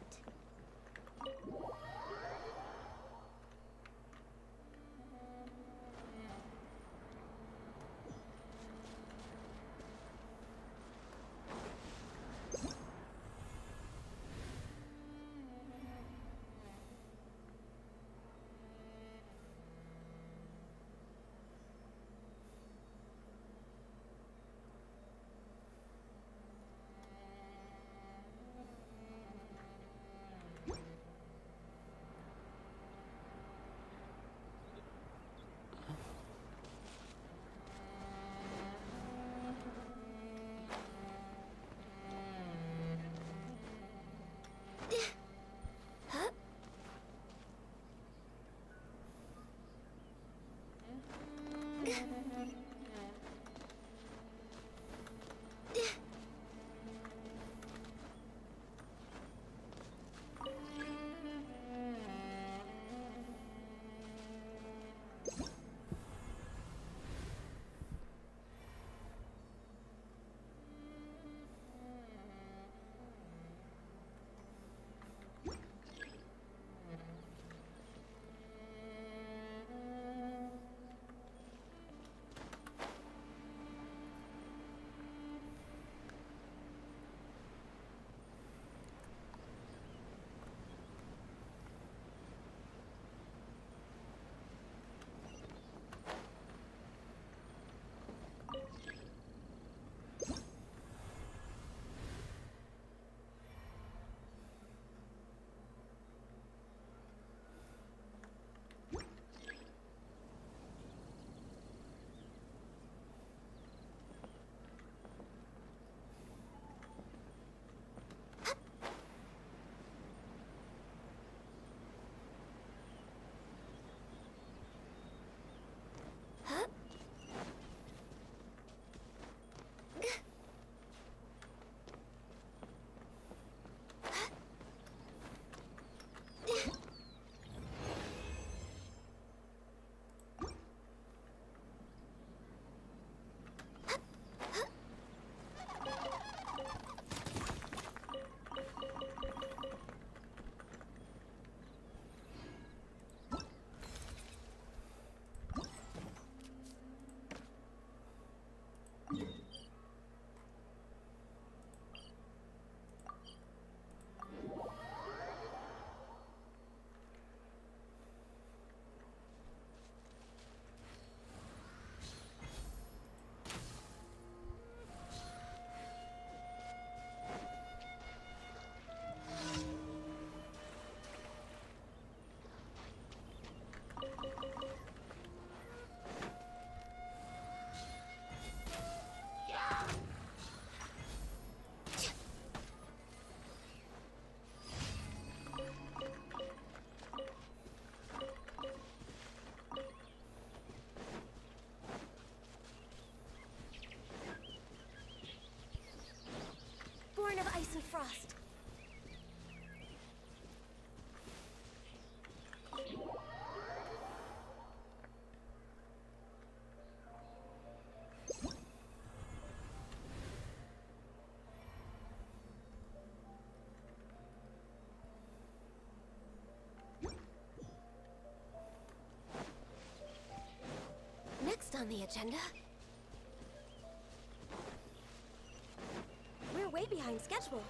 ice and frost. Next on the agenda, we're way behind schedule.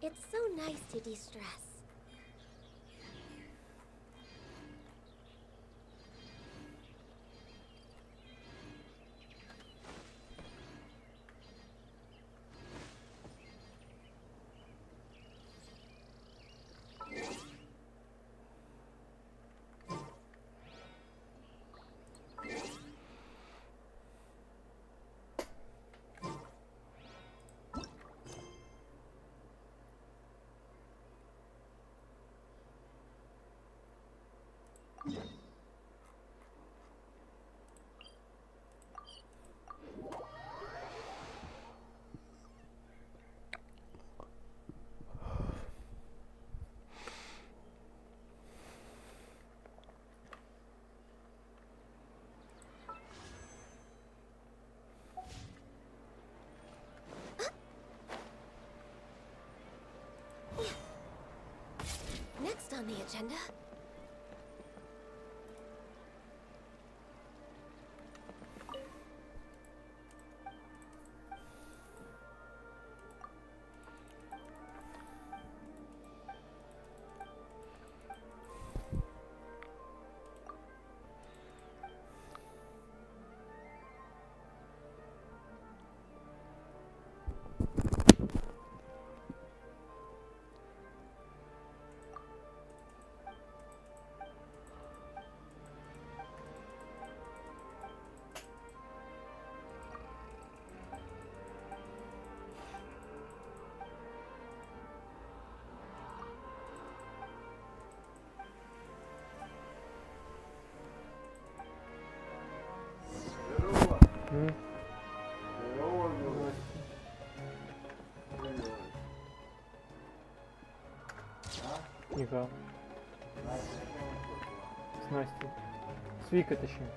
It's so nice to de-stress. Next on the agenda, Никак. С Настей. С Викой, точнее.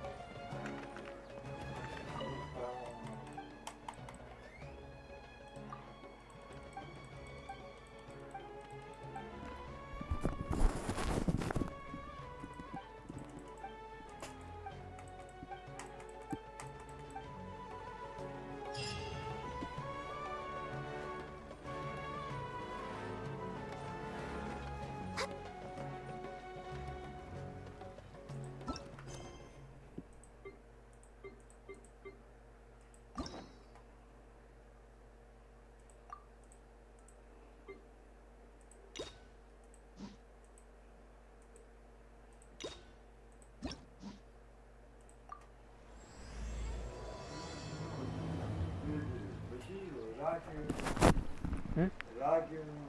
Раковину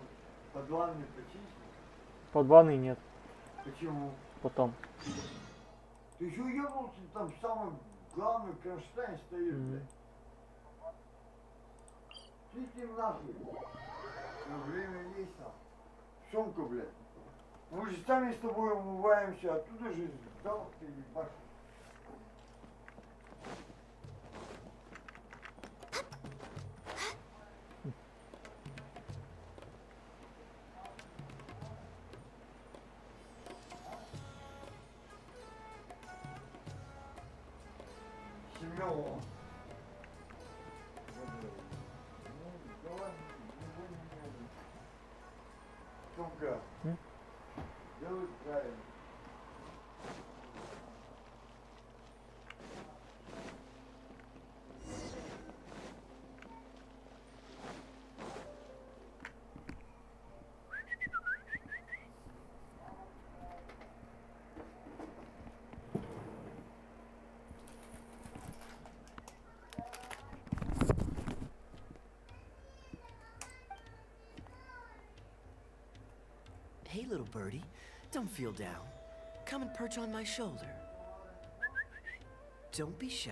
под ванной почистить? Под ванной нет. Почему? Потом. Ты еще уебнулся, там самый главный кронштейн стоит, блядь. Ты нахуй. Но время есть там. Сумка, блядь. Мы же сами с тобой умываемся, оттуда же сдал ты ебашь. Семён. Сумка. Делай правильно. Hey, little birdie, don't feel down. Come and perch on my shoulder. Don't be shy.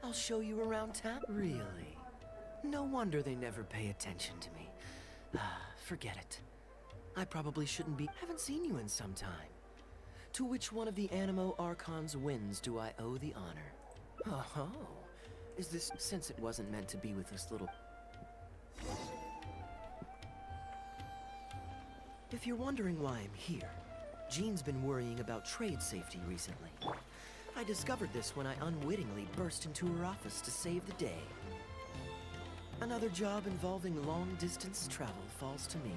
I'll show you around town. Really? No wonder they never pay attention to me. Forget it. I probably shouldn't be. Haven't seen you in some time. To which one of the Animo Archon's winds do I owe the honor? Oh, is this since it wasn't meant to be with this little... If you're wondering why I'm here, Jean's been worrying about trade safety recently. I discovered this when I unwittingly burst into her office to save the day. Another job involving long-distance travel falls to me.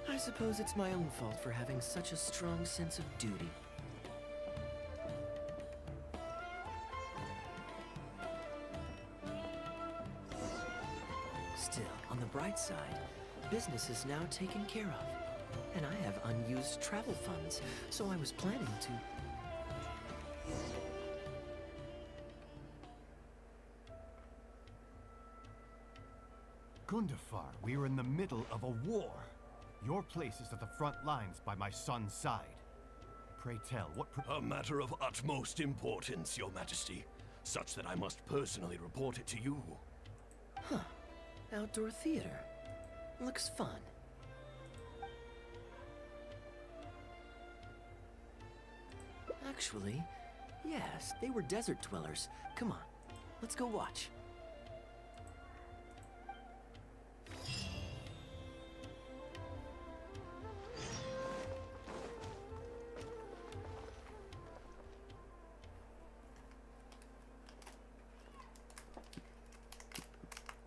I suppose it's my own fault for having such a strong sense of duty. Still, on the bright side, business is now taken care of, and I have unused travel funds, so I was planning to... Gundafar, we are in the middle of a war. Your place is at the front lines by my son's side. Pray tell, what... A matter of utmost importance, Your Majesty, such that I must personally report it to you. Huh. Outdoor theater. Looks fun. Actually, yes, they were desert dwellers. Come on, let's go watch.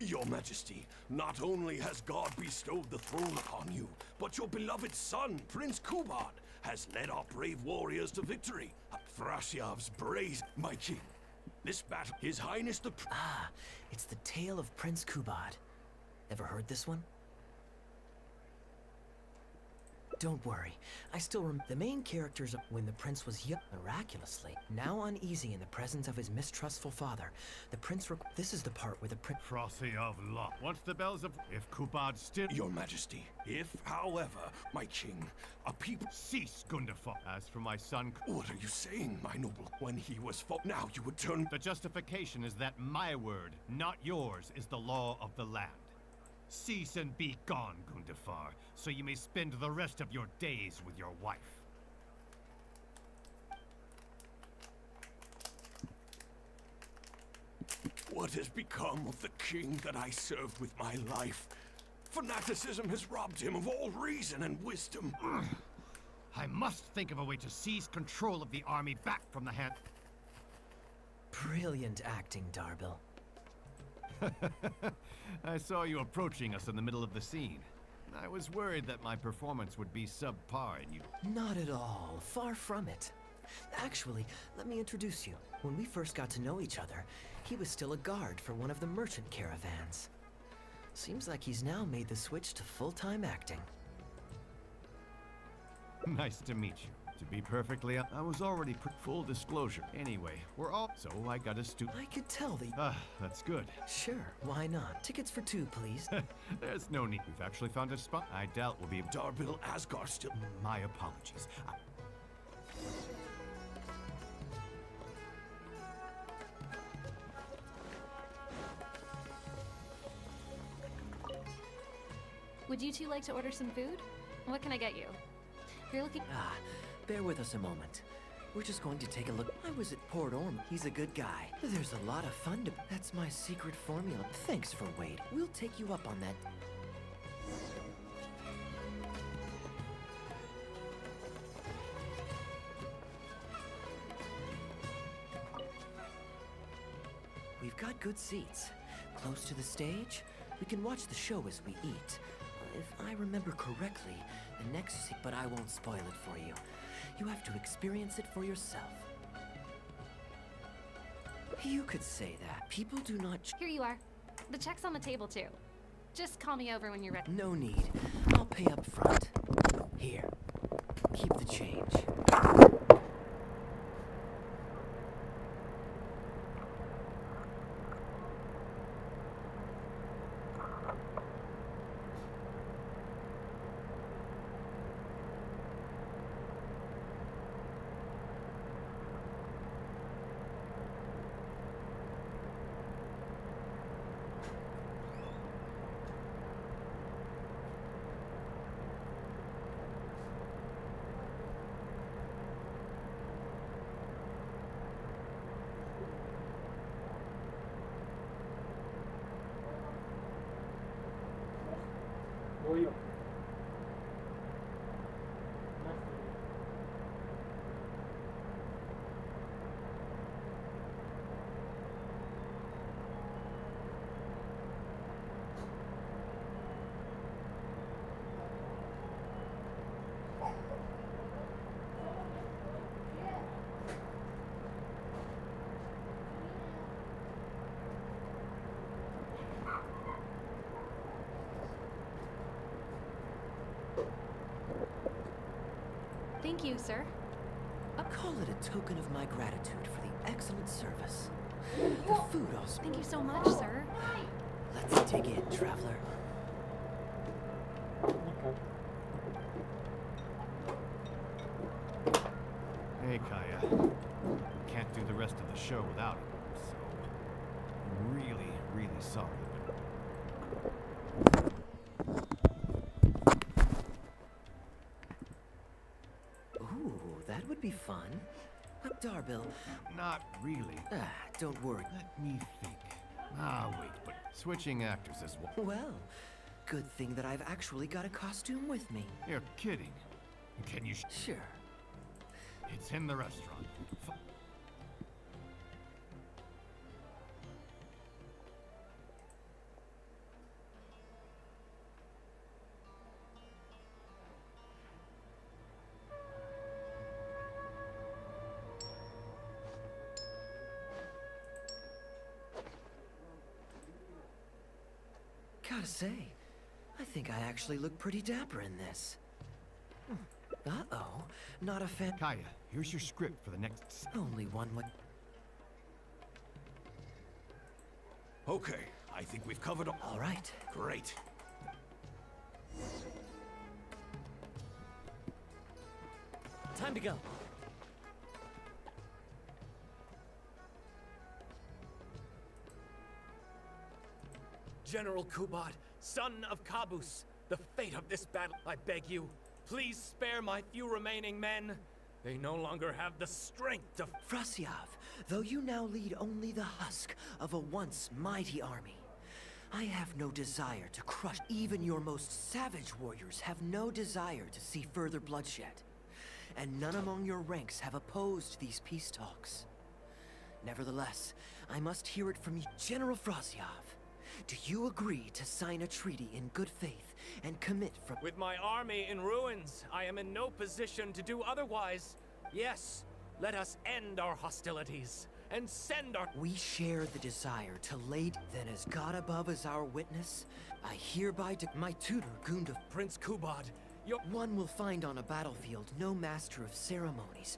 Your Majesty, not only has God bestowed the throne upon you, but your beloved son, Prince Kubad, has led our brave warriors to victory. Thrashyav's brazen, my king. This battle, His Highness the... Ah, it's the tale of Prince Kubad. Ever heard this one? Don't worry, I still remember the main characters when the prince was young, miraculously. Now uneasy in the presence of his mistrustful father, the prince this is the part where the prince... Frothy of law. Once the bells of... If Kubad still... Your Majesty, if, however, my king, a people... Cease, Gundafar. As for my son... What are you saying, my noble? When he was now you would turn... The justification is that my word, not yours, is the law of the land. Cease and be gone, Gundafar, so you may spend the rest of your days with your wife. What has become of the king that I served with my life? Fanaticism has robbed him of all reason and wisdom. I must think of a way to seize control of the army back from the hand... Brilliant acting, Darbil. I saw you approaching us in the middle of the scene. I was worried that my performance would be subpar and you... Not at all. Far from it. Actually, let me introduce you. When we first got to know each other, he was still a guard for one of the merchant caravans. Seems like he's now made the switch to full-time acting. Nice to meet you. To be perfectly honest, I was already full disclosure. Anyway, we're all so I got a I could tell the... that's good. Sure, why not? Tickets for 2, please. There's no need. We've actually found a spot. I doubt we'll be. Darbil Asgard still. My apologies. Would you two like to order some food? What can I get you? If you're looking... Bear with us a moment. We're just going to take a look. I was at Port Orm. He's a good guy. There's a lot of fun to... That's my secret formula. Thanks for waiting. We'll take you up on that. We've got good seats. Close to the stage. We can watch the show as we eat. If I remember correctly, the next but I won't spoil it for you. You have to experience it for yourself. You could say that. People do not... Here you are. The check's on the table, too. Just call me over when you're ready. No need. I'll pay up front. Here. Keep the change. Ой-ой. Thank you, sir. I'll call it a token of my gratitude for the excellent service. The food also. Thank you so much, sir. Let's dig in, traveler. Hey, Kaya. We can't do the rest of the show without it, so I'm really, really sorry. Ooh, that would be fun. Darbil. Not really. Don't worry. Let me think. Wait, but switching actors is well. Well, good thing that I've actually got a costume with me. You're kidding. Can you? Sure. It's in the restaurant. Gotta say, I think I actually look pretty dapper in this. Uh-oh, not a fan. Kaya, here's your script for the next... Only one would... Okay, I think we've covered all right. Great. Time to go. General Kubad, son of Kabus, the fate of this battle, I beg you, please spare my few remaining men. They no longer have the strength to... Frasiav, though you now lead only the husk of a once mighty army, I have no desire to crush. Even your most savage warriors have no desire to see further bloodshed. And none among your ranks have opposed these peace talks. Nevertheless, I must hear it from you, General Frasiav. Do you agree to sign a treaty in good faith and commit from... With my army in ruins, I am in no position to do otherwise. Yes, let us end our hostilities and send our... We share the desire to lay... Then as God above is our witness, I hereby... My tutor, Gunda... Prince Kubad, One will find on a battlefield no master of ceremonies.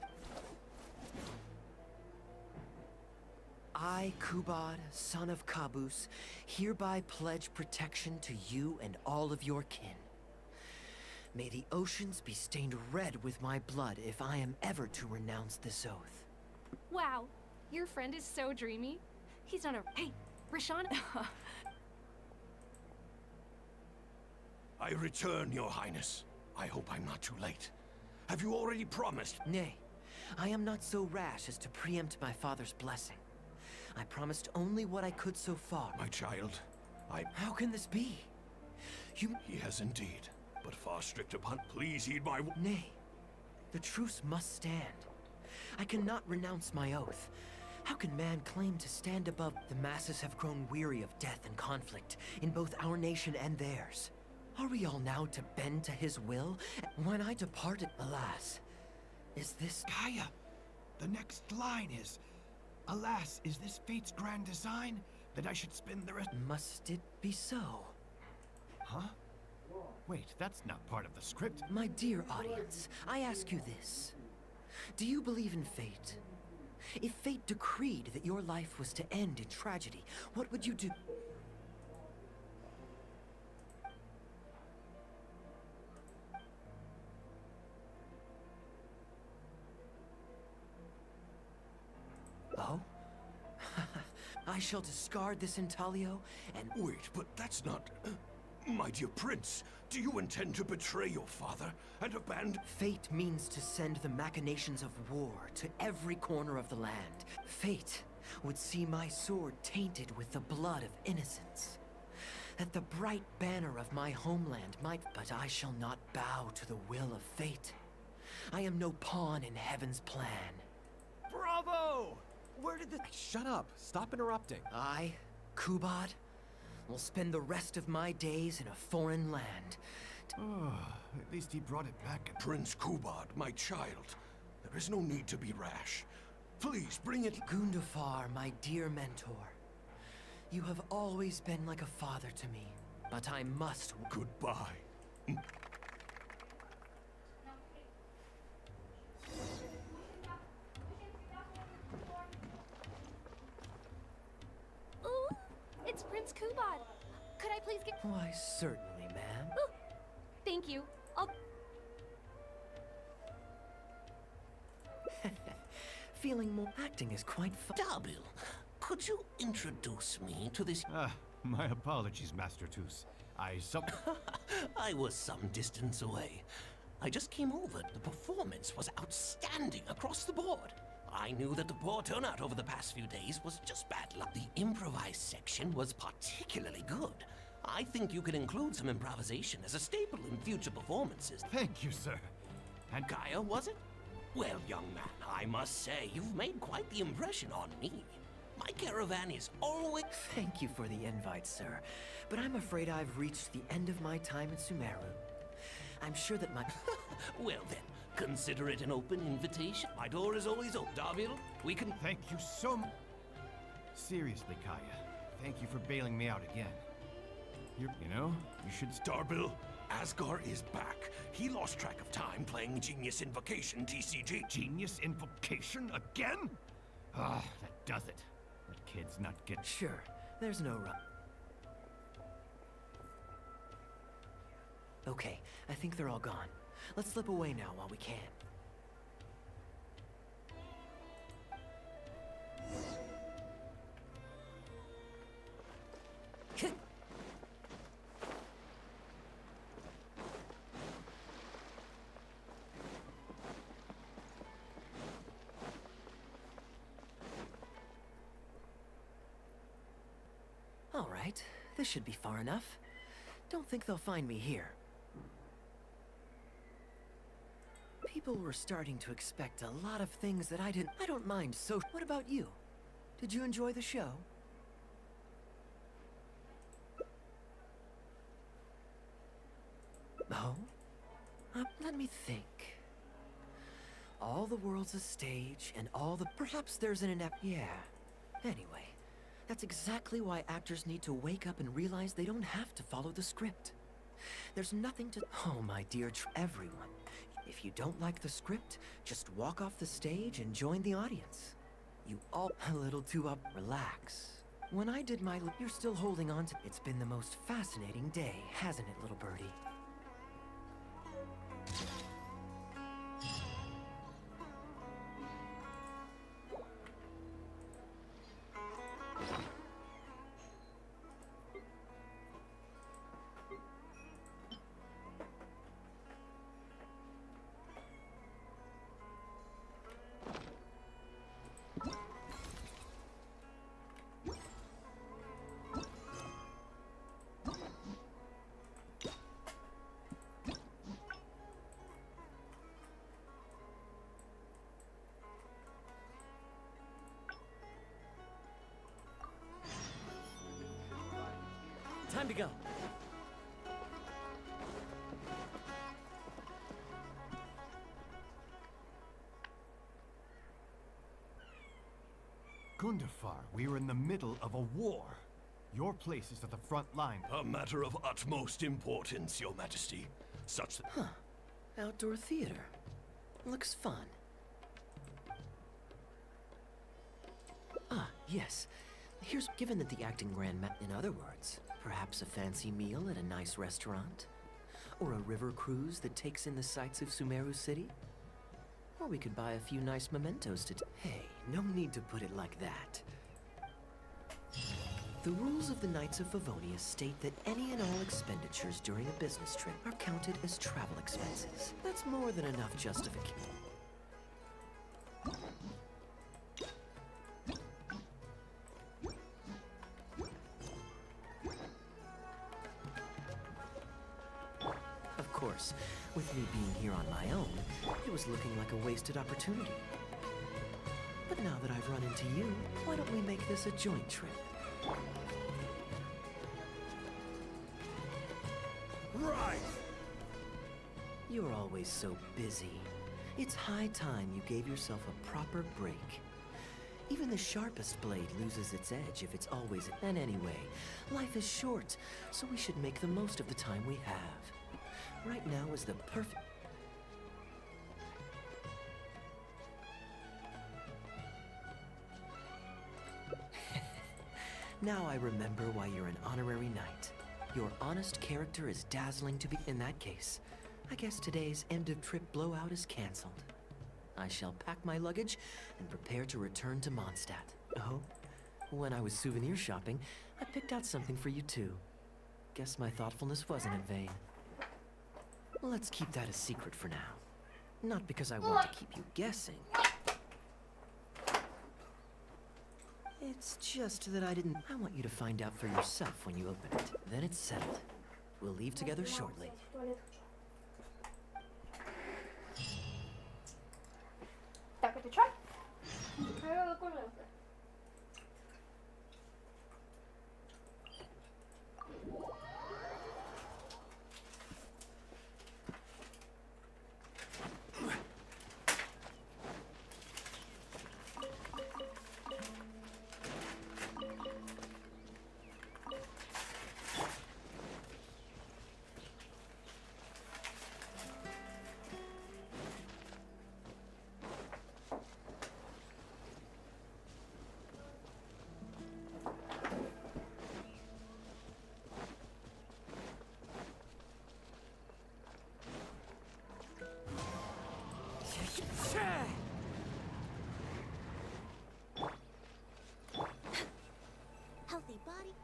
I, Kubad, son of Kabus, hereby pledge protection to you and all of your kin. May the oceans be stained red with my blood if I am ever to renounce this oath. Wow, your friend is so dreamy. He's not a. Hey, Rashawn. I return, Your Highness. I hope I'm not too late. Have you already promised? Nay, I am not so rash as to preempt my father's blessing. I promised only what I could so far. My child, How can this be? You... He has indeed, but far strict upon. Please heed my... Nay, the truce must stand. I cannot renounce my oath. How can man claim to stand above? The masses have grown weary of death and conflict in both our nation and theirs. Are we all now to bend to his will? When I departed, alas, is this... Kaya, the next line is, alas, is this fate's grand design that I should spend the rest... Must it be so? Huh? Wait, that's not part of the script. My dear audience, I ask you this. Do you believe in fate? If fate decreed that your life was to end in tragedy, what would you do? Oh? I shall discard this intaglio and... Wait, but that's not... My dear prince, do you intend to betray your father and abandon... Fate means to send the machinations of war to every corner of the land. Fate would see my sword tainted with the blood of innocence. That the bright banner of my homeland might... But I shall not bow to the will of fate. I am no pawn in heaven's plan. Bravo! Where did the... Shut up. Stop interrupting. I, Kubad, will spend the rest of my days in a foreign land. Oh, at least he brought it back. Prince Kubad, my child, there is no need to be rash. Please, bring it... Gundafar, my dear mentor. You have always been like a father to me, but I must... Goodbye. Ooh, it's Prince Kubad. Could I please get... Why, certainly, ma'am. Ooh, thank you. I'll... Feeling more... Acting is quite fun. Darbil, could you introduce me to this... My apologies, Master Toos. I was some distance away. I just came over. The performance was outstanding across the board. I knew that the poor turnout over the past few days was just bad luck. The improvised section was particularly good. I think you could include some improvisation as a staple in future performances. Thank you, sir. And Kaya, was it? Well, young man, I must say, you've made quite the impression on me. My caravan is always... Thank you for the invite, sir. But I'm afraid I've reached the end of my time in Sumeru. I'm sure that my... Well then, consider it an open invitation. My door is always open. Darbil, we can... Thank you so much. Seriously, Kaya, thank you for bailing me out again. You know, you should... Darbil, Asgar is back. He lost track of time playing Genius Invocation TCG. Genius Invocation again? Ah, that does it. That kid's not getting... Sure, there's no run. Okay, I think they're all gone. Let's slip away now while we can. All right, this should be far enough. Don't think they'll find me here. People were starting to expect a lot of things that I didn't... I don't mind, so... What about you? Did you enjoy the show? Oh? Let me think. All the world's a stage, and all the... Perhaps there's an Yeah. Anyway, that's exactly why actors need to wake up and realize they don't have to follow the script. There's nothing to. Oh, my dear, everyone. If you don't like the script, just walk off the stage and join the audience. You all a little too up. Relax. When I did my. You're still holding on to. It's been the most fascinating day, hasn't it, little birdie? Time to go. Gundafar, we are in the middle of a war. Your place is at the front line. A matter of utmost importance, Your Majesty. Such that. Huh. Outdoor theater. Looks fun. Ah, yes. Here's given that the acting in other words, perhaps a fancy meal at a nice restaurant? Or a river cruise that takes in the sights of Sumeru City? Or we could buy a few nice mementos to Hey, no need to put it like that. The rules of the Knights of Favonia state that any and all expenditures during a business trip are counted as travel expenses. That's more than enough justification. Of course, with me being here on my own, it was looking like a wasted opportunity. But now that I've run into you, why don't we make this a joint trip? Right! You're always so busy. It's high time you gave yourself a proper break. Even the sharpest blade loses its edge if it's always... And anyway, life is short, so we should make the most of the time we have. Right now is the perfect... Now I remember why you're an honorary knight. Your honest character is dazzling to be... In that case, I guess today's end-of-trip blowout is cancelled. I shall pack my luggage and prepare to return to Mondstadt. Oh, when I was souvenir shopping, I picked out something for you too. Guess my thoughtfulness wasn't in vain. Let's keep that a secret for now. Not because I want to keep you guessing. It's just that I want you to find out for yourself when you open it. Then it's settled. We'll leave together shortly. Так, это чё? Документы. Healthy body.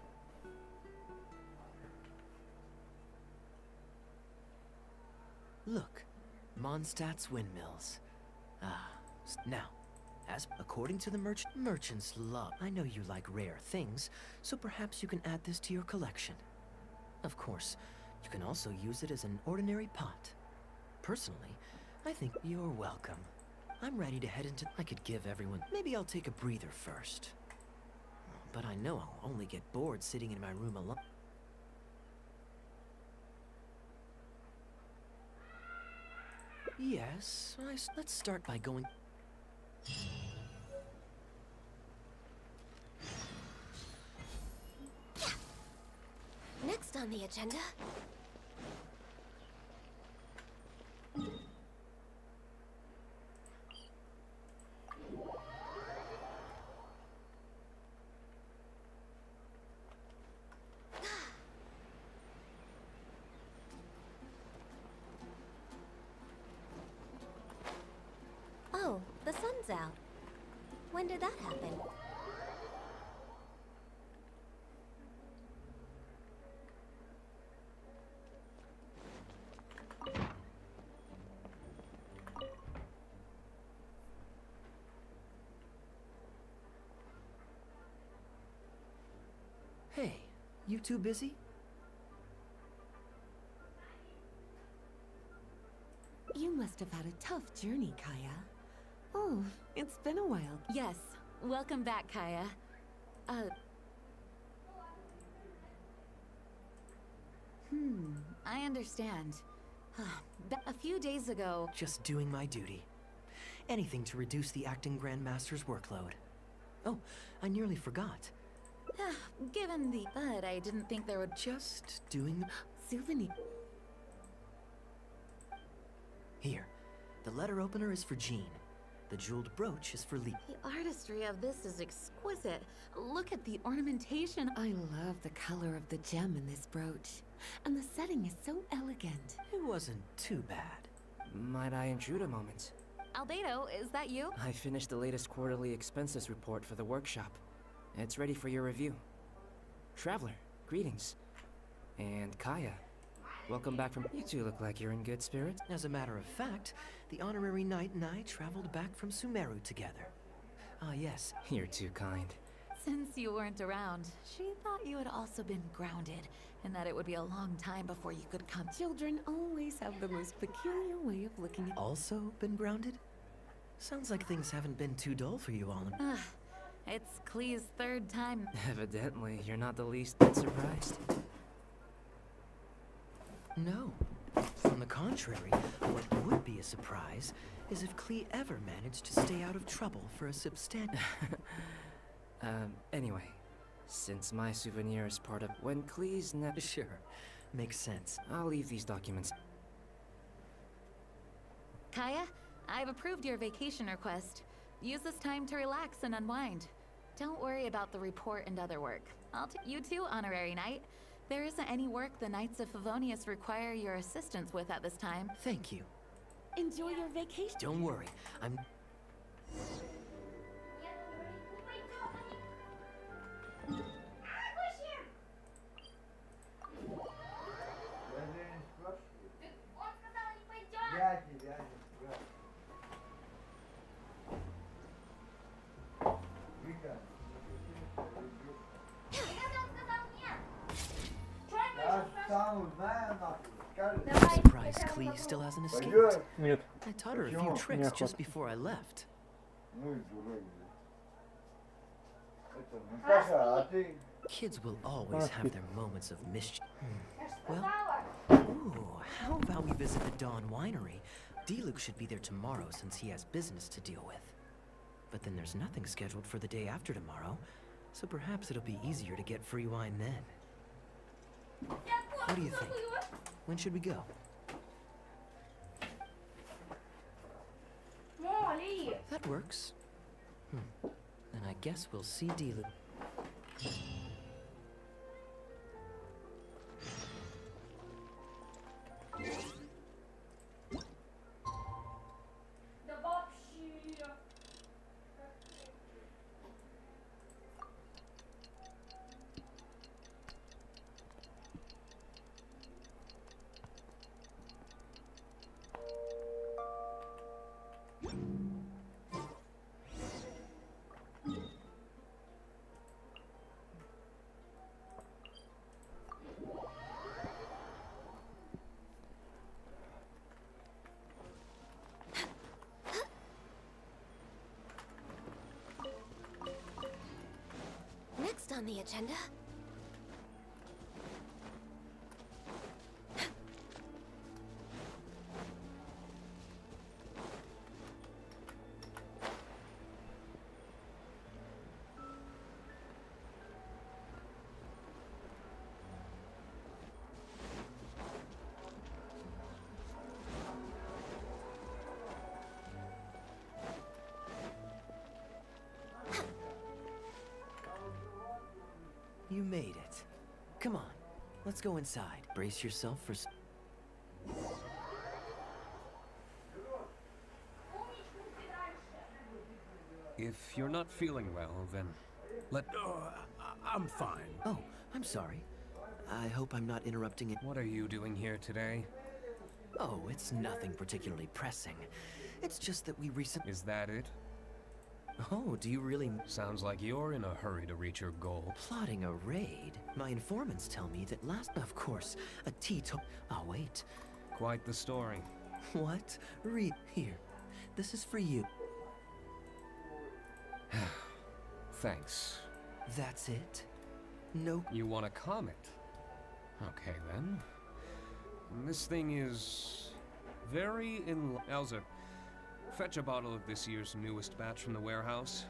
Look, Mondstadt's windmills. Now, as according to the merchants love. I know you like rare things, so perhaps you can add this to your collection. Of course, you can also use it as an ordinary pot. Personally, I think you're welcome. I'm ready to head into... I could give everyone... Maybe I'll take a breather first. But I know I'll only get bored sitting in my room alone. Yes, let's start by going... Next on the agenda, lights out. When did that happen? Hey, you two busy? You must have had a tough journey, Kaya. Oh, it's been a while. Yes, welcome back, Kaya. I understand. A few days ago... Just doing my duty. Anything to reduce the acting Grandmaster's workload. Oh, I nearly forgot. Given the... But I didn't think there would... Just doing... Souvenir. Here, the letter opener is for Jean. The jeweled brooch is for Lee. The artistry of this is exquisite. Look at the ornamentation. I love the color of the gem in this brooch. And the setting is so elegant. It wasn't too bad. Might I intrude a moment? Albedo, is that you? I finished the latest quarterly expenses report for the workshop. It's ready for your review. Traveler, greetings. And Kaya, welcome back from... You two look like you're in good spirits. As a matter of fact, the honorary knight and I traveled back from Sumeru together. Ah, yes. You're too kind. Since you weren't around, she thought you had also been grounded, and that it would be a long time before you could come. Children always have the most peculiar way of looking at... Also been grounded? Sounds like things haven't been too dull for you all. It's Klee's third time. Evidently, you're not the least bit surprised. No. On the contrary, what would be a surprise is if Klee ever managed to stay out of trouble for a substantial... Anyway, since my souvenir is part of... When Klee's Sure. Makes sense. I'll leave these documents. Kaya, I've approved your vacation request. Use this time to relax and unwind. Don't worry about the report and other work. You too, Honorary Knight. There isn't any work the Knights of Favonius require your assistance with at this time. Thank you. Enjoy your vacation. Don't worry, I'm... Surprised Klee still hasn't escaped. Нет. I taught her a few tricks just before I left. Kids will always have their moments of mischief. Well, ooh, how about we visit the Dawn Winery? D-Luke should be there tomorrow since he has business to deal with. But then there's nothing scheduled for the day after tomorrow, so perhaps it'll be easier to get free wine then. What do you think? When should we go? That works. Then I guess we'll see D-Luke. Next on the agenda. You made it. Come on, let's go inside. Brace yourself for... If you're not feeling well, then I'm fine. Oh, I'm sorry. I hope I'm not interrupting it. What are you doing here today? Oh, it's nothing particularly pressing. It's just that we recently... Is that it? Oh, do you really... Sounds like you're in a hurry to reach your goal. Plotting a raid? My informants tell me that last... Of course, a teetotal... Oh, wait. Quite the story. What? Read. Here. This is for you. Thanks. That's it? No... You want a comment? Okay, then. This thing is... very in... Elzer, fetch a bottle of this year's newest batch from the warehouse,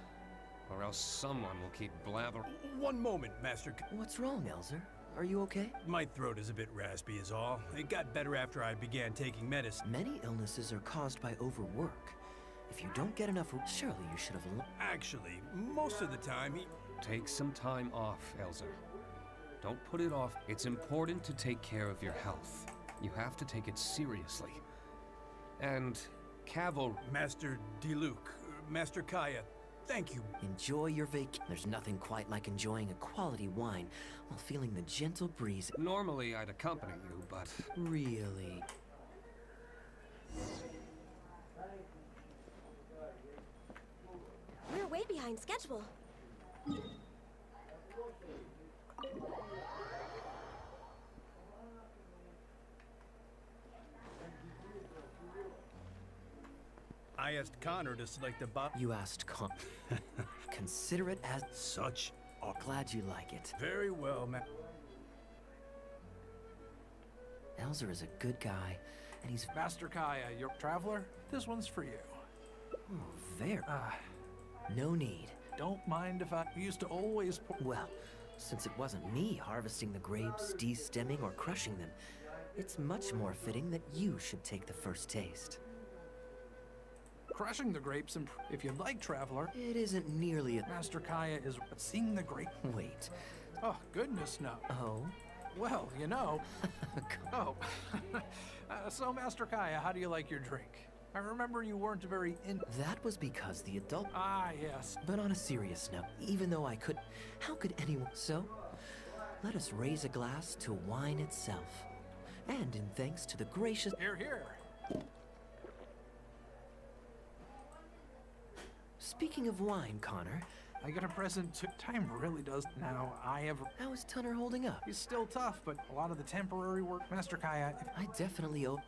or else someone will keep blathering. One moment, Master. What's wrong, Elzer? Are you okay? My throat is a bit raspy is all. It got better after I began taking medicine. Many illnesses are caused by overwork. If you don't get enough, surely you should have... Actually, most of the time he... Take some time off, Elzer. Don't put it off. It's important to take care of your health. You have to take it seriously. And Caval... Master Diluc, Master Kaya, thank you. Enjoy your vacation. There's nothing quite like enjoying a quality wine while feeling the gentle breeze. Normally I'd accompany you, but... Really? We're way behind schedule. I asked Connor to select a bottle. You asked Consider it as... Such a... Glad you like it. Very well, Elzer is a good guy, and he's... Master Kaya, your traveler, this one's for you. Oh, very... No need. Don't mind if I used to always... Well, since it wasn't me harvesting the grapes, de-stemming, or crushing them, it's much more fitting that you should take the first taste. Crushing the grapes, and if you'd like, traveler... It isn't nearly a... Master Kaya is seeing the grape... Wait. Oh, goodness, no. Oh? Well, you know... Oh. So, Master Kaya, how do you like your drink? I remember you weren't very in... That was because the adult... Ah, yes. But on a serious note, even though I could... How could anyone... So, let us raise a glass to wine itself. And in thanks to the gracious... Here, here. Speaking of wine, Connor... I get a present too. Time really does. Now, I have... How is Tunner holding up? He's still tough, but a lot of the temporary work... Master Kaya... I definitely owe...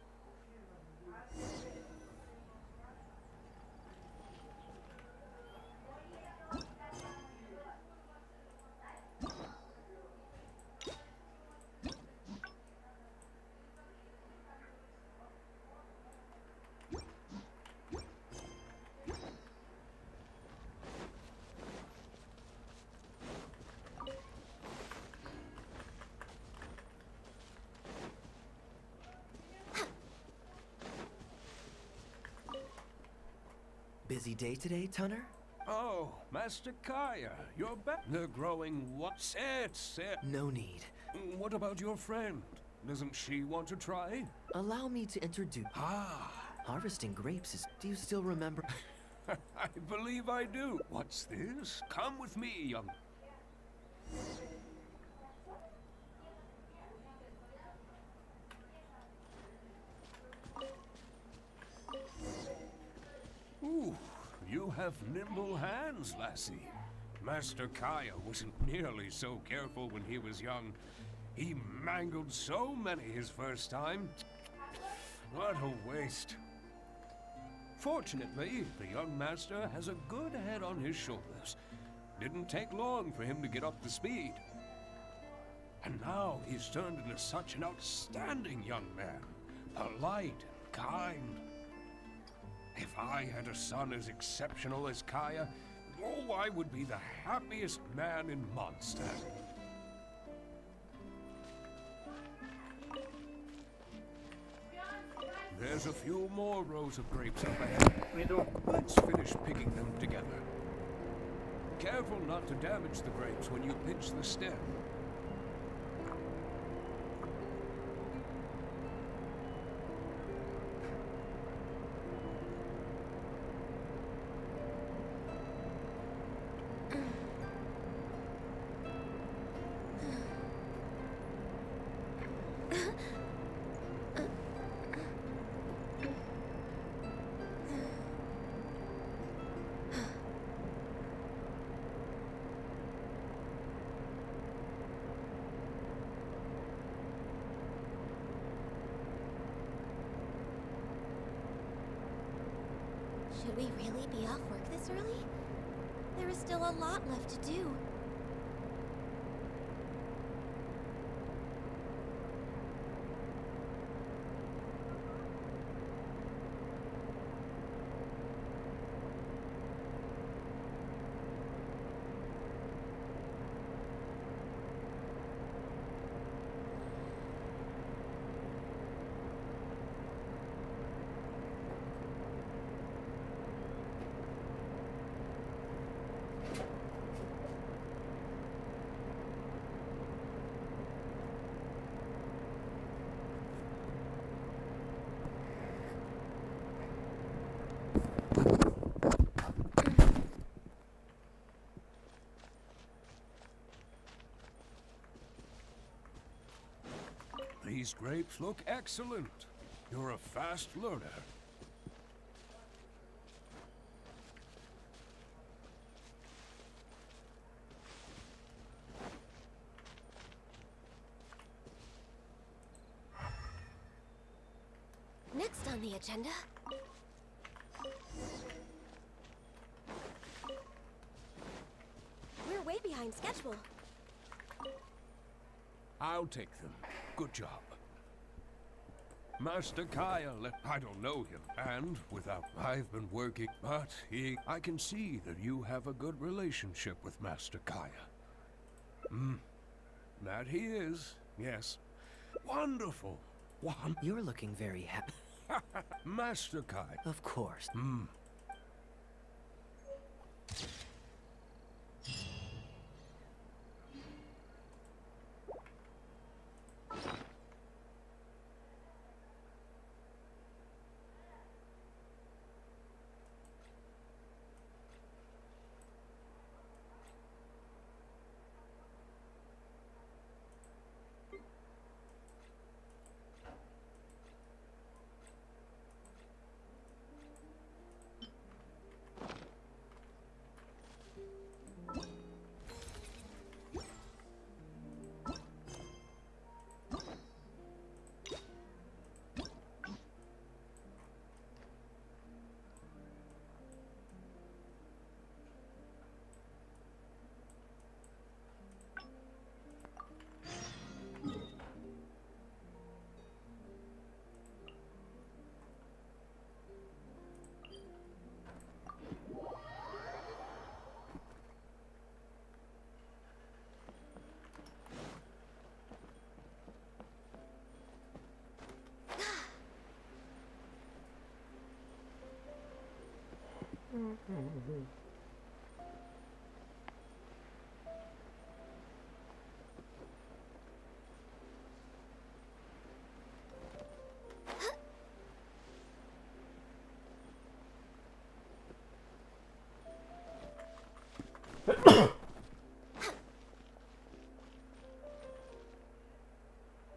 Busy day today, Tunner? Oh, Master Kaya, you're back. They're growing what? Sit. No need. What about your friend? Doesn't she want to try? Allow me to introduce... Harvesting grapes is... Do you still remember? I believe I do. What's this? Come with me, young... Ooh, you have nimble hands, lassie. Master Kaya wasn't nearly so careful when he was young. He mangled so many his first time. What a waste. Fortunately, the young master has a good head on his shoulders. Didn't take long for him to get up to speed. And now he's turned into such an outstanding young man. Polite and kind. If I had a son as exceptional as Kaya, oh, I would be the happiest man in Mondstadt. There's a few more rows of grapes up ahead. Let's finish picking them together. Careful not to damage the grapes when you pinch the stem. Should we really be off work this early? There is still a lot left to do. These grapes look excellent. You're a fast learner. Next on the agenda... We're way behind schedule. I'll take them. Good job. Master Kaya I don't know him, and I've been working, but I can see that you have a good relationship with Master Kaya. That he is, yes. Wonderful. You're looking very happy. Master Kaya. Of course.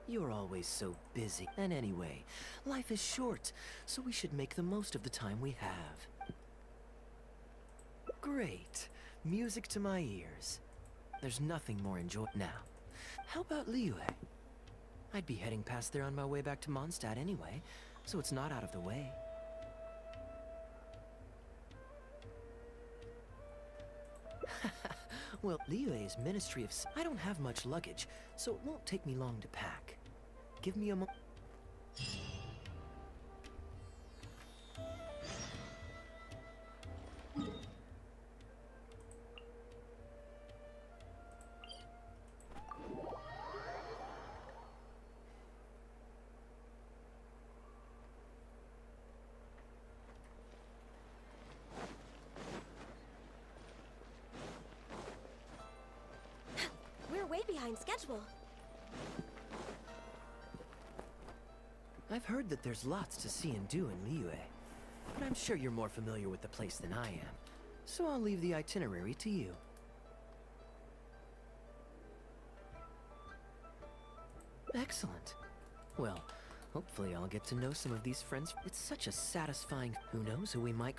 You're always so busy. And anyway, life is short, so we should make the most of the time we have. Great. Music to my ears. There's nothing more enjoyable now. How about Liyue? I'd be heading past there on my way back to Mondstadt anyway, so it's not out of the way. Well, Liyue's Ministry of I don't have much luggage, so it won't take me long to pack. Give me a mo- We're way behind schedule. I've heard that there's lots to see and do in Liyue, but I'm sure you're more familiar with the place than I am, so I'll leave the itinerary to you. Excellent. Well, hopefully I'll get to know some of these friends. It's such a satisfying... Who knows who we might...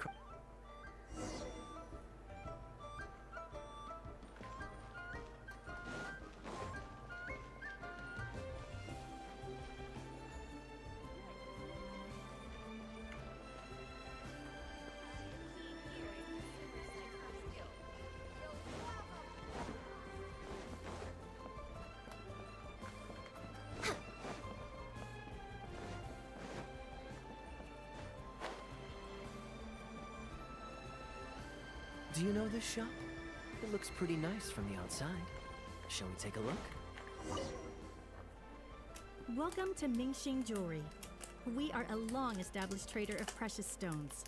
Do you know this shop? It looks pretty nice from the outside. Shall we take a look? Welcome to Mingxing Jewelry. We are a long-established trader of precious stones.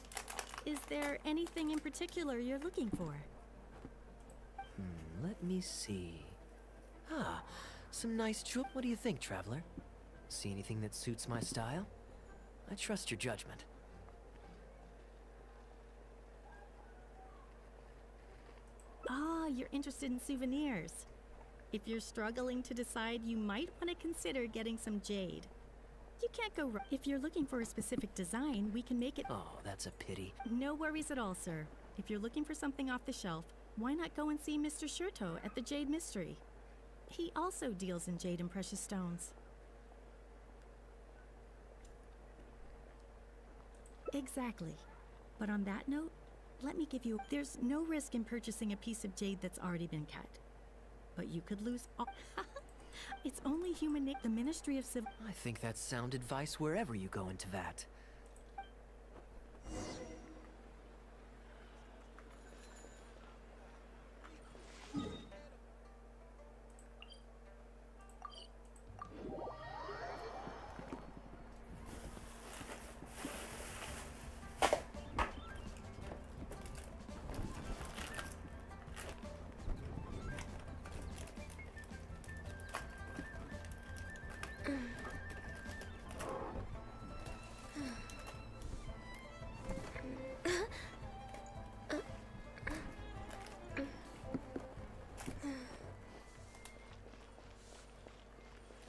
Is there anything in particular you're looking for? Let me see. Ah, some nice jewelry. What do you think, traveler? See anything that suits my style? I trust your judgment. Ah, you're interested in souvenirs. If you're struggling to decide, you might want to consider getting some jade. You can't go wrong. If you're looking for a specific design, we can make it. Oh, that's a pity. No worries at all, sir. If you're looking for something off the shelf, why not go and see Mr. Shurto at the Jade Mystery? He also deals in jade and precious stones. Exactly. But on that note, let me give you... There's no risk in purchasing a piece of jade that's already been cut. But you could lose all... It's only human nature. The Ministry of Civil... I think that's sound advice wherever you go into that.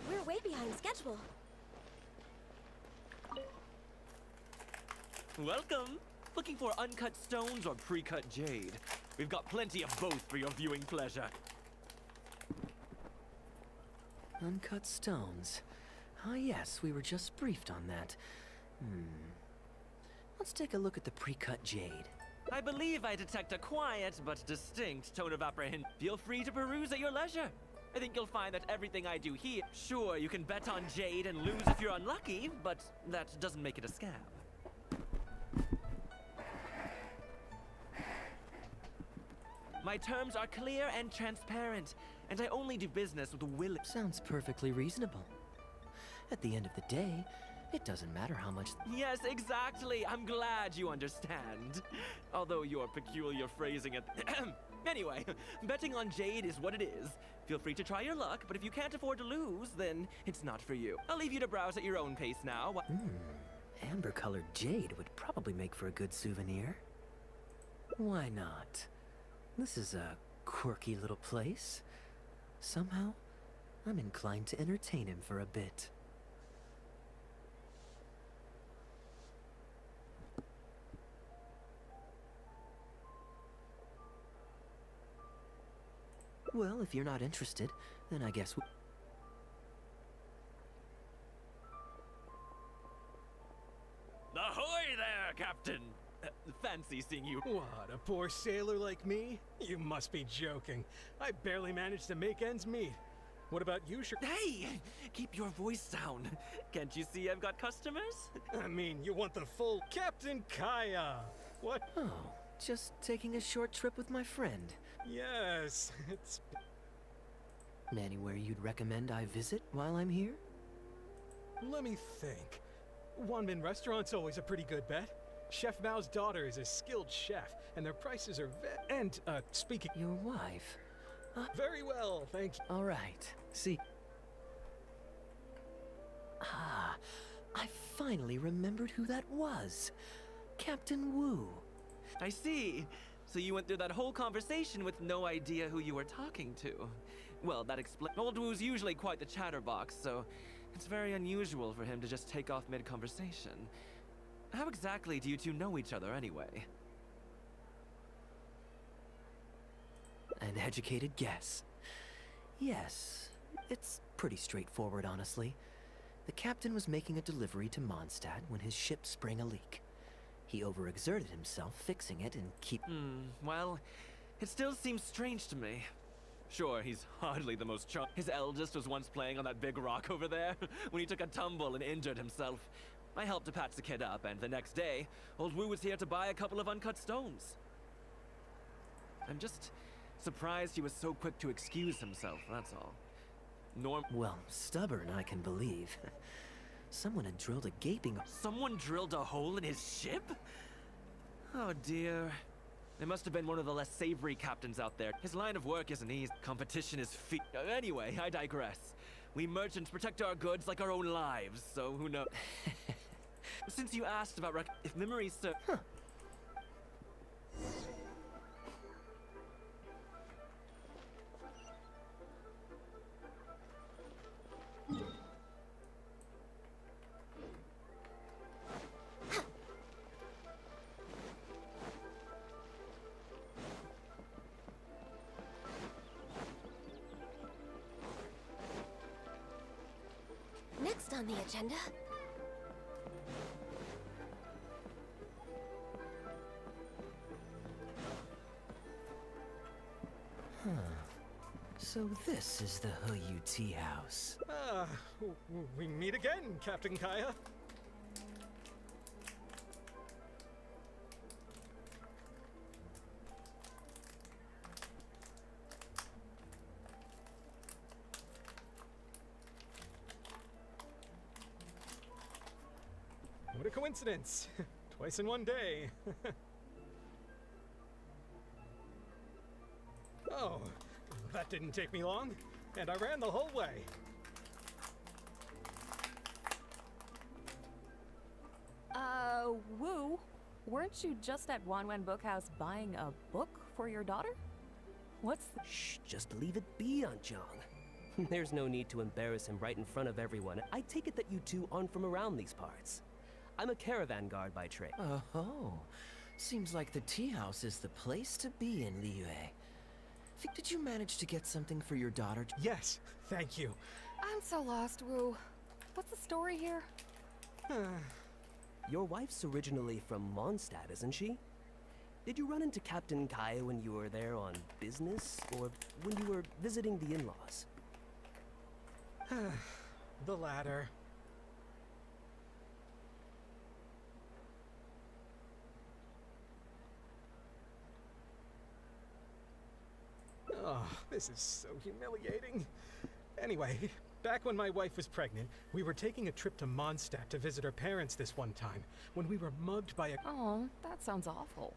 We're way behind schedule. Welcome! Looking for uncut stones or pre-cut jade? We've got plenty of both for your viewing pleasure. Uncut stones. Ah, yes, we were just briefed on that. Let's take a look at the pre-cut jade. I believe I detect a quiet but distinct tone of apprehension. Feel free to peruse at your leisure. I think you'll find that everything I do here... Sure, you can bet on jade and lose if you're unlucky, but that doesn't make it a scam. My terms are clear and transparent, and I only do business with will. Sounds perfectly reasonable. At the end of the day, it doesn't matter how much... Yes, exactly. I'm glad you understand. Although your peculiar phrasing at... Anyway, betting on jade is what it is. Feel free to try your luck, but if you can't afford to lose, then it's not for you. I'll leave you to browse at your own pace now. Amber-colored jade would probably make for a good souvenir. Why not? This is a quirky little place. Somehow, I'm inclined to entertain him for a bit. Well, if you're not interested, then I guess we... Ahoy there, Captain! Fancy seeing you. What, a poor sailor like me? You must be joking. I barely managed to make ends meet. What about you, Hey! Keep your voice down. Can't you see I've got customers? I mean, you want the full Captain Kaya. What? Oh, just taking a short trip with my friend. Yes, it's... Anywhere you'd recommend I visit while I'm here? Let me think. Wanmin Restaurant's always a pretty good bet. Chef Mao's daughter is a skilled chef, and their prices are And, speaking... Your wife? Very well, thanks. All right. See... Ah, I finally remembered who that was. Captain Wu. I see. So you went through that whole conversation with no idea who you were talking to. Well, that explains... Old Wu's usually quite the chatterbox, so it's very unusual for him to just take off mid-conversation. How exactly do you two know each other, anyway? An educated guess. Yes, it's pretty straightforward, honestly. The captain was making a delivery to Mondstadt when his ship sprang a leak. He overexerted himself fixing it and Well, it still seems strange to me. Sure, he's hardly the most His eldest was once playing on that big rock over there when he took a tumble and injured himself. I helped to patch the kid up, and the next day, old Wu was here to buy a couple of uncut stones. I'm just surprised he was so quick to excuse himself, that's all. Well, stubborn, I can believe. Someone had drilled a gaping... Someone drilled a hole in his ship? Oh dear. There must have been one of the less savory captains out there. His line of work isn't easy. Competition is Anyway, I digress. We merchants protect our goods like our own lives, so who knows? Since you asked about if memories serve... Next on the agenda. Huh. So this is the Hu tea house. Ah, we meet again, Captain Kaya. What a coincidence. Twice in one day. Oh, that didn't take me long, and I ran the whole way. Wu, weren't you just at Wanwen Bookhouse buying a book for your daughter? What's the... Shh, just leave it be, Anjong. There's no need to embarrass him right in front of everyone. I take it that you two aren't from around these parts. I'm a caravan guard by trade. Oh, seems like the tea house is the place to be in Liyue. Did you manage to get something for your daughter? Yes, thank you. I'm so lost, Wu. What's the story here? Your wife's originally from Mondstadt, isn't she? Did you run into Captain Kaya when you were there on business, or when you were visiting the in-laws? The latter. Oh, this is so humiliating. Anyway, back when my wife was pregnant, we were taking a trip to Mondstadt to visit her parents this one time, when we were mugged by a... Oh, that sounds awful.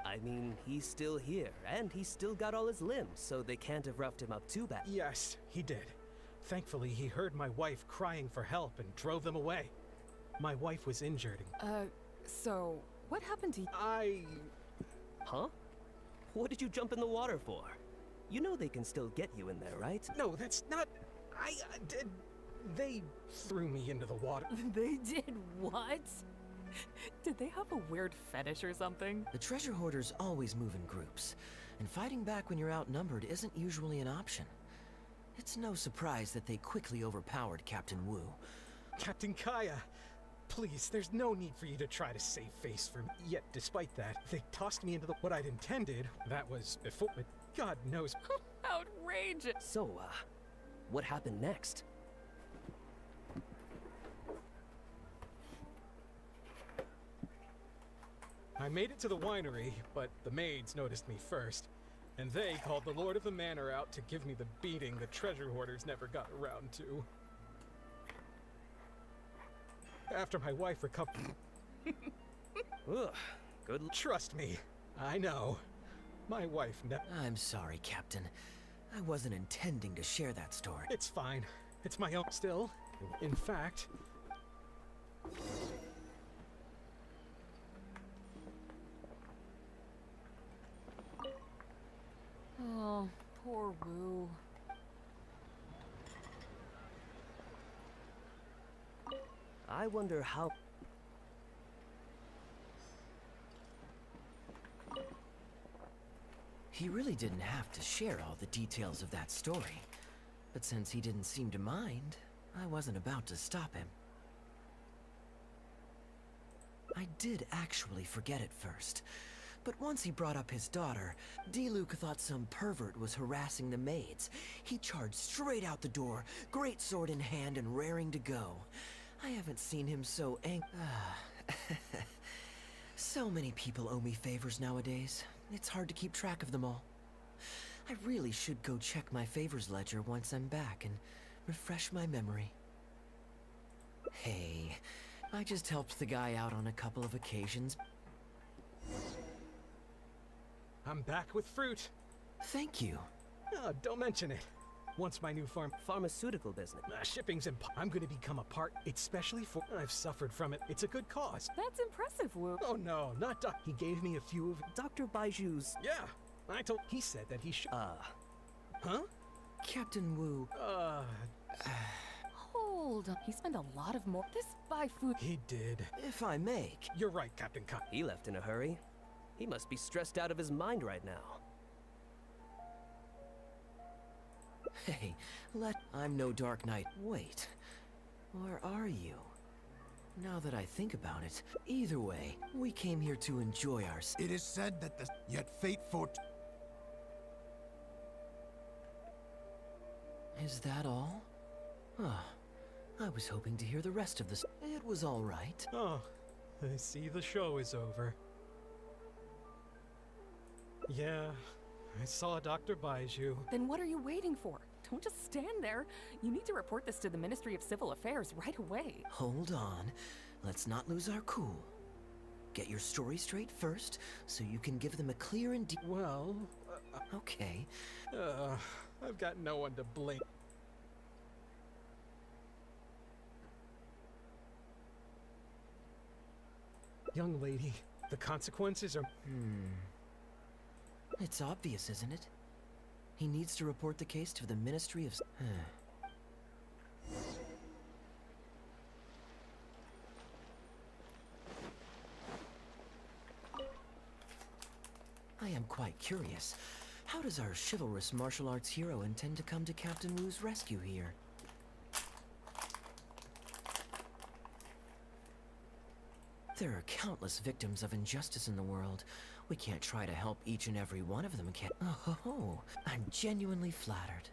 I mean, he's still here, and he's still got all his limbs, so they can't have roughed him up too bad. Yes, he did. Thankfully, he heard my wife crying for help and drove them away. My wife was injured. So, what happened to you? Huh? What did you jump in the water for? You know they can still get you in there, right? No, that's not... I did... They threw me into the water. They did what? Did they have a weird fetish or something? The treasure hoarders always move in groups, and fighting back when you're outnumbered isn't usually an option. It's no surprise that they quickly overpowered Captain Wu. Captain Kaya, please, there's no need for you to try to save face for me. Yet, despite that, they tossed me into the... What I'd intended, that was before... But God knows... Outrageous! So, what happened next? I made it to the winery, but the maids noticed me first. And they called the Lord of the Manor out to give me the beating the treasure hoarders never got around to. After my wife recovered... Ugh, good... Trust me, I know. My wife I'm sorry, Captain. I wasn't intending to share that story. It's fine. It's my own still. In fact... Oh, poor Wu. I wonder how... He really didn't have to share all the details of that story. But since he didn't seem to mind, I wasn't about to stop him. I did actually forget at first. But once he brought up his daughter, D-Luke thought some pervert was harassing the maids. He charged straight out the door, great sword in hand and raring to go. I haven't seen him so So many people owe me favors nowadays. It's hard to keep track of them all. I really should go check my favors ledger once I'm back and refresh my memory. Hey, I just helped the guy out on a couple of occasions. I'm back with fruit. Thank you. Oh, don't mention it. Once my new pharmaceutical business. Shipping's I'm gonna become a part, especially for I've suffered from it. It's a good cause. That's impressive, Wu. Oh no, not Doc. He gave me a few of Dr. Baiju's. Yeah, he said that he should. Huh? Captain Wu. Hold on. He spent a lot of more. This buy food. He did. If I may. You're right, Captain Kai. He left in a hurry. He must be stressed out of his mind right now. Hey, I'm no Dark Knight. Wait, where are you? Now that I think about it, either way, we came here to enjoy ourselves. It is said that yet fate fort. Is that all? I was hoping to hear the rest of this. It was all right. Oh, I see the show is over. Yeah, I saw Dr. Baiju. Then what are you waiting for? Don't just stand there. You need to report this to the Ministry of Civil Affairs right away. Hold on. Let's not lose our cool. Get your story straight first, so you can give them a clear and Well... okay. I've got no one to blame. Young lady, the consequences are... It's obvious, isn't it? He needs to report the case to the Ministry of... I am quite curious. How does our chivalrous martial arts hero intend to come to Captain Wu's rescue here? There are countless victims of injustice in the world. We can't try to help each and every one of them, can... Oh, I'm genuinely flattered.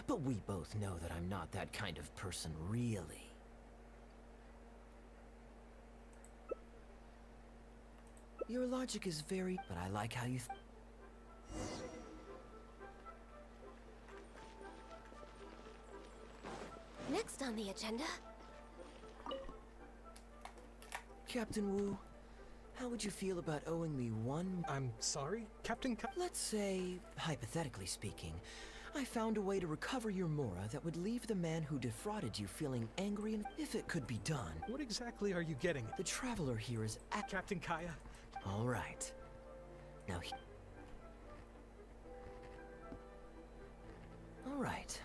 But we both know that I'm not that kind of person, really. Your logic is very... but I like how you... Next on the agenda... Captain Wu, how would you feel about owing me one... I'm sorry, Captain Let's say, hypothetically speaking, I found a way to recover your Mora that would leave the man who defrauded you feeling angry, and if it could be done... What exactly are you getting? The Traveler here is at... Captain Kaya? All right. Now he... All right.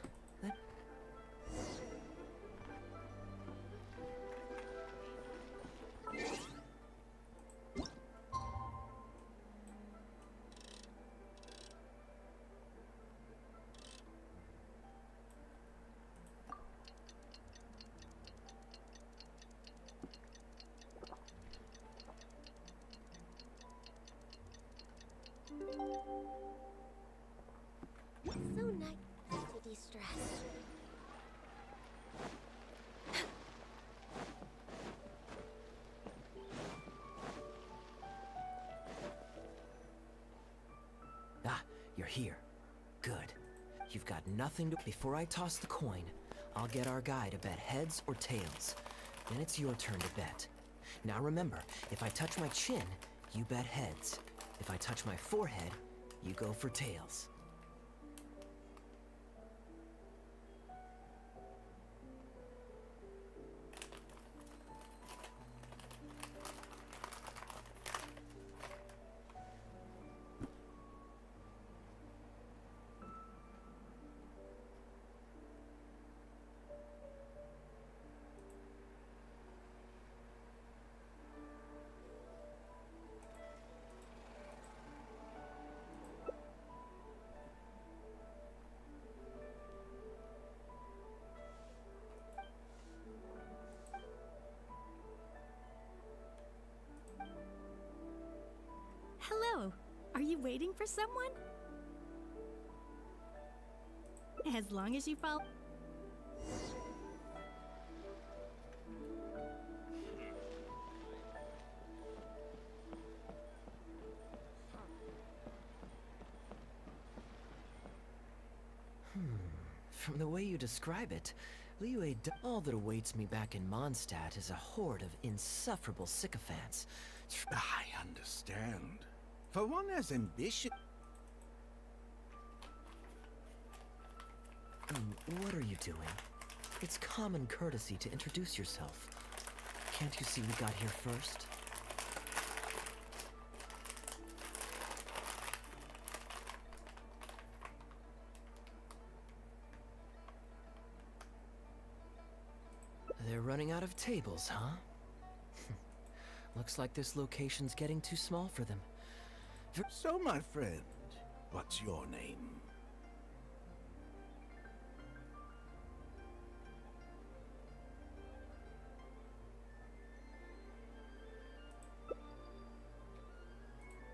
So nice to de-stress. You're here. Good. You've got nothing to... Before I toss the coin, I'll get our guy to bet heads or tails. Then it's your turn to bet. Now remember, if I touch my chin, you bet heads. If I touch my forehead, you go for tails. Hello. Are you waiting for someone? As long as you follow... From the way you describe it, Liyue, all that awaits me back in Mondstadt is a horde of insufferable sycophants. I understand. For one as ambitious... What are you doing? It's common courtesy to introduce yourself. Can't you see we got here first? They're running out of tables, huh? Looks like this location's getting too small for them. So, my friend, what's your name?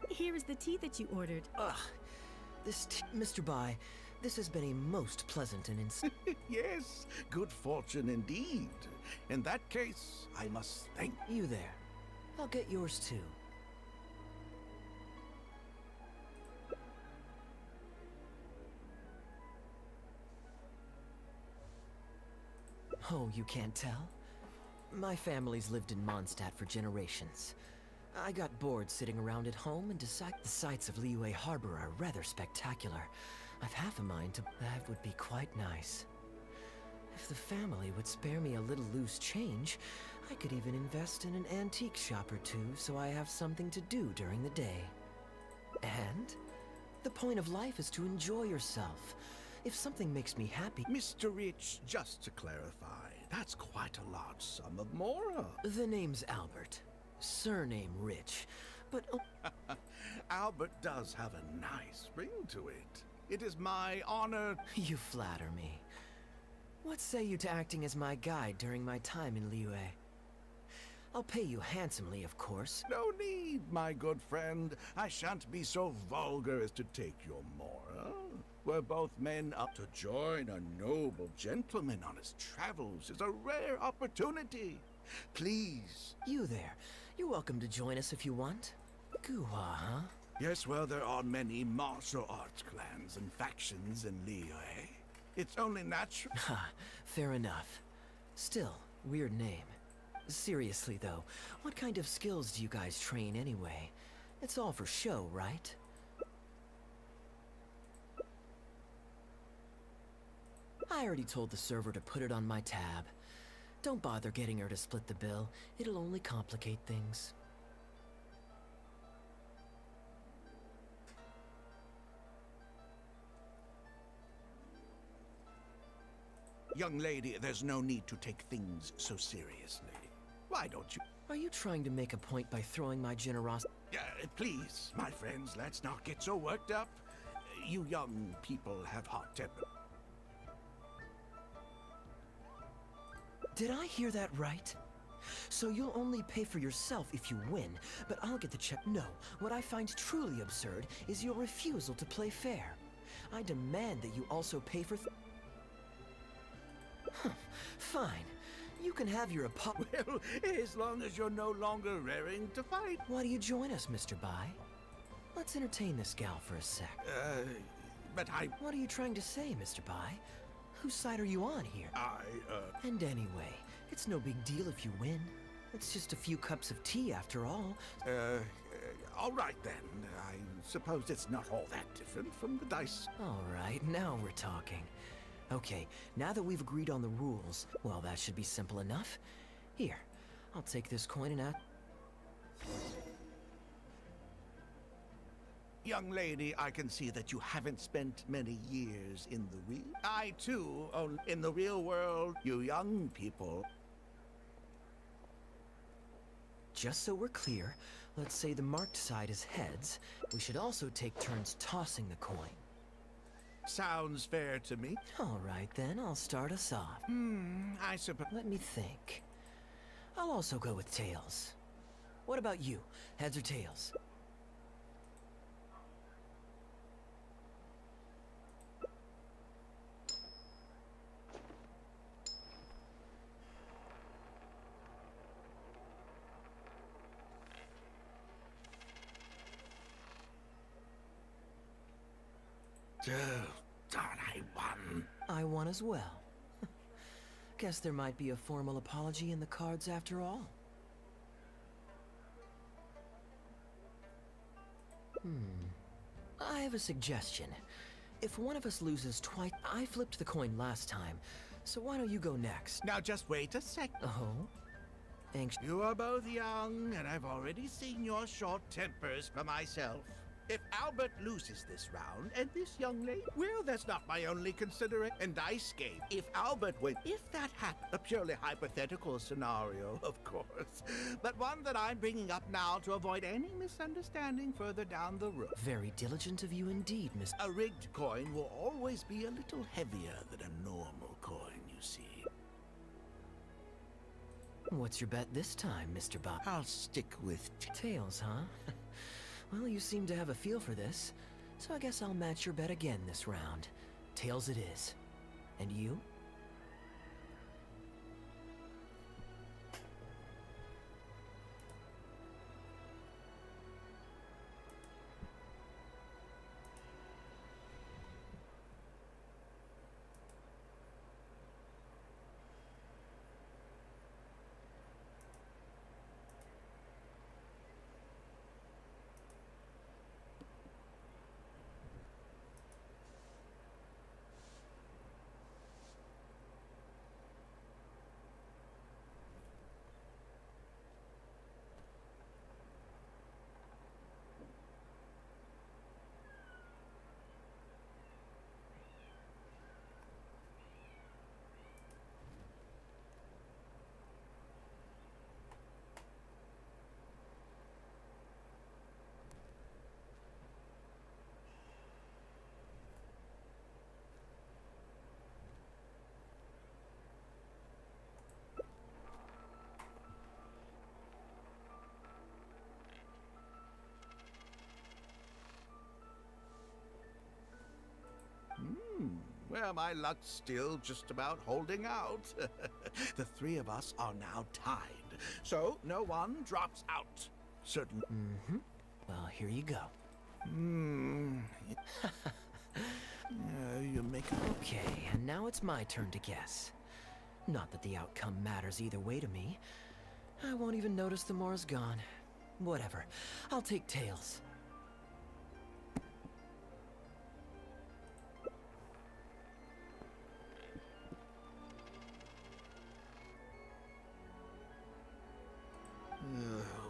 Here is the tea that you ordered. Ugh, Mr. Bai, this has been a most pleasant and Yes, good fortune indeed. In that case, I must thank you there. I'll get yours too. Oh, you can't tell? My family's lived in Mondstadt for generations. I got bored sitting around at home and decided the sights of Liyue Harbor are rather spectacular. I've half a mind to... That would be quite nice. If the family would spare me a little loose change, I could even invest in an antique shop or two so I have something to do during the day. And the point of life is to enjoy yourself. If something makes me happy... Mr. Rich, just to clarify, that's quite a large sum of Mora. The name's Albert. Surname Rich, but... Albert does have a nice ring to it. It is my honor... You flatter me. What say you to acting as my guide during my time in Liyue? I'll pay you handsomely, of course. No need, my good friend. I shan't be so vulgar as to take your Mora. We're both men up to join a noble gentleman on his travels is a rare opportunity. Please. You there. You're welcome to join us if you want. Guhua, huh? Yes, well, there are many martial arts clans and factions in Liyue. It's only natural. Ha, fair enough. Still, weird name. Seriously, though, what kind of skills do you guys train anyway? It's all for show, right? I already told the server to put it on my tab. Don't bother getting her to split the bill. It'll only complicate things. Young lady, there's no need to take things so seriously. Why don't you... Are you trying to make a point by throwing my generosity? Please, my friends, let's not get so worked up. You young people have hot temper. Did I hear that right? So you'll only pay for yourself if you win, but I'll get the check. No, what I find truly absurd is your refusal to play fair. I demand that you also pay for... Fine. You can have your Well, as long as you're no longer raring to fight. Why do you join us, Mr. Bai? Let's entertain this gal for a sec. But I... What are you trying to say, Mr. Bai? Whose side are you on here? And anyway, it's no big deal if you win. It's just a few cups of tea after all. All right then. I suppose it's not all that different from the dice. All right, now we're talking. Okay, now that we've agreed on the rules, well, that should be simple enough. Here, I'll take this coin and Young lady, I can see that you haven't spent many years in the real... I, too, in the real world, you young people... Just so we're clear, let's say the marked side is heads. We should also take turns tossing the coin. Sounds fair to me. All right, then, I'll start us off. I suppose... Let me think. I'll also go with tails. What about you? Heads or tails? Darn, I won. I won as well. Guess there might be a formal apology in the cards after all. I have a suggestion. If one of us loses twice... I flipped the coin last time, so why don't you go next? Now just wait a sec. Oh? You are both young, and I've already seen your short tempers for myself. If Albert loses this round, and this young lady... Well, that's not my only consideration. And dice game. If Albert wins... If that happened... A purely hypothetical scenario, of course. But one that I'm bringing up now to avoid any misunderstanding further down the road. Very diligent of you indeed, Miss... A rigged coin will always be a little heavier than a normal coin, you see. What's your bet this time, Mr. Bob? I'll stick with... Tails, huh? Well, you seem to have a feel for this, so I guess I'll match your bet again this round. Tails it is. And you? Well, my luck's still just about holding out. The three of us are now tied, so no one drops out. Certainly. Well, here you go. You make... Okay, and now it's my turn to guess. Not that the outcome matters either way to me. I won't even notice the more's gone. Whatever. I'll take tails.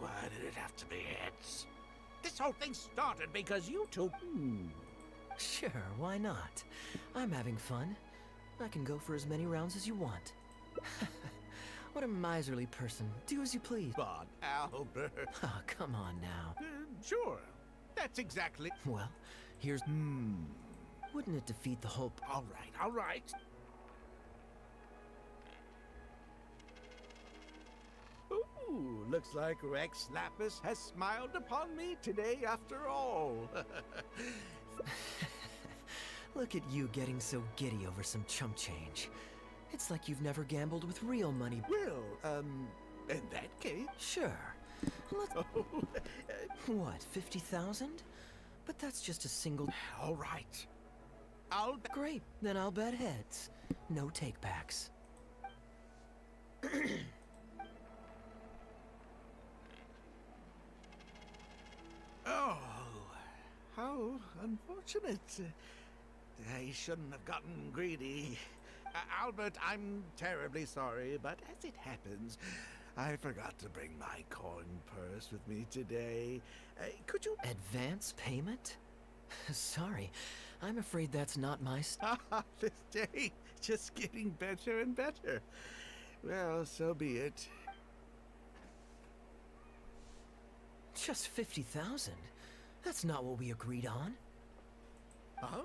Why did it have to be heads? This whole thing started because you two... Sure, why not? I'm having fun. I can go for as many rounds as you want. What a miserly person. Do as you please. But, Albert... Oh, come on now. Sure. That's exactly... Well, here's... Wouldn't it defeat the whole... All right. Ooh, looks like Rex Lapis has smiled upon me today after all. Look at you getting so giddy over some chump change. It's like you've never gambled with real money. Well, in that case... Sure. Let's... What, 50,000? But that's just a single... All right. Great, then I'll bet heads. No takebacks. Oh, how unfortunate. I shouldn't have gotten greedy. Albert, I'm terribly sorry, but as it happens, I forgot to bring my coin purse with me today. Could you... Advance payment? Sorry, I'm afraid that's not my This day, just getting better and better. Well, so be it. Just 50,000? That's not what we agreed on. Huh?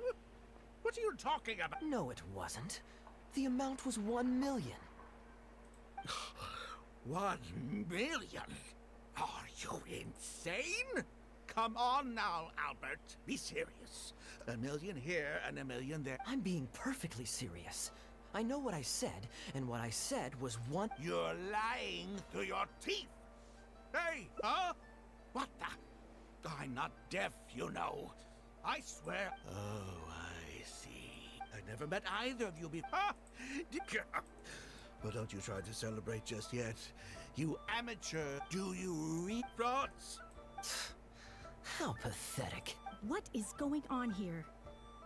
What are you talking about? No, it wasn't. The amount was 1 million. 1 million? Are you insane? Come on now, Albert. Be serious. 1 million here and 1 million there. I'm being perfectly serious. I know what I said, and what I said was one... You're lying through your teeth. Hey, huh? What the? I'm not deaf, you know. I swear. Oh, I see. I never met either of you before. Well, don't you try to celebrate just yet. You amateur. Do you read frauds? How pathetic. What is going on here?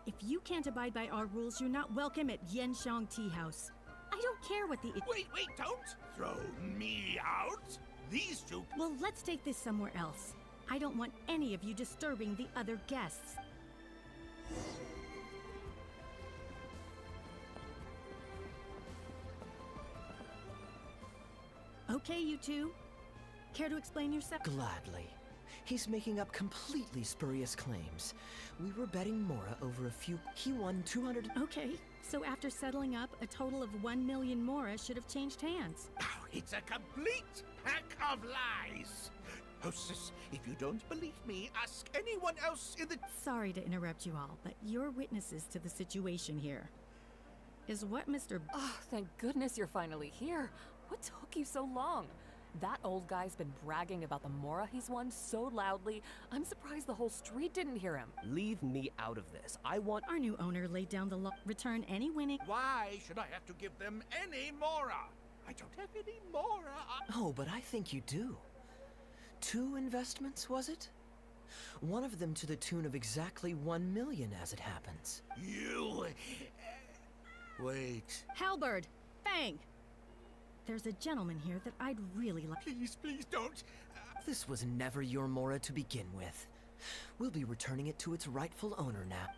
If you can't abide by our rules, you're not welcome at Yenshang Tea House. I don't care what the... Wait, don't throw me out. These two... Well, let's take this somewhere else. I don't want any of you disturbing the other guests. Okay, you two. Care to explain yourself? Gladly. He's making up completely spurious claims. We were betting Mora over a few... He won 200... Okay, so after settling up, a total of 1 million Mora should have changed hands. Oh, it's a complete pack of lies. Hostess, if you don't believe me, ask anyone else in the... Sorry to interrupt you all, but you're witnesses to the situation here. Is what Mr. Oh, thank goodness you're finally here. What took you so long? That old guy's been bragging about the Mora he's won so loudly, I'm surprised the whole street didn't hear him. Leave me out of this. I want... Our new owner laid down the law. Return any winning... Why should I have to give them any Mora? I don't have any Mora. Oh, but I think you do. 2 investments, was it? One of them to the tune of exactly 1 million, as it happens. You... Wait. Halberd! Fang! There's a gentleman here that I'd really like... Please don't. This was never your Mora to begin with. We'll be returning it to its rightful owner now.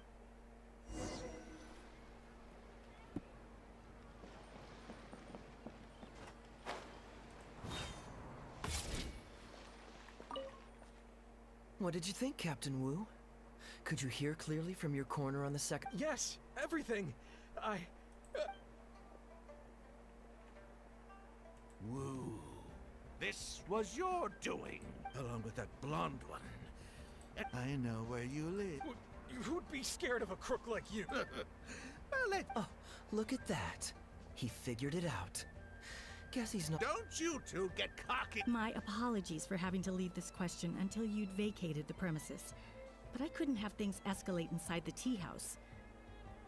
What did you think, Captain Wu? Could you hear clearly from your corner on the second... Yes, everything. Woo. This was your doing, along with that blonde one. I know where you live. Who'd be scared of a crook like you? Well, Oh, look at that. He figured it out. Guess he's not... Don't you two get cocky! My apologies for having to leave this question until you'd vacated the premises. But I couldn't have things escalate inside the tea house.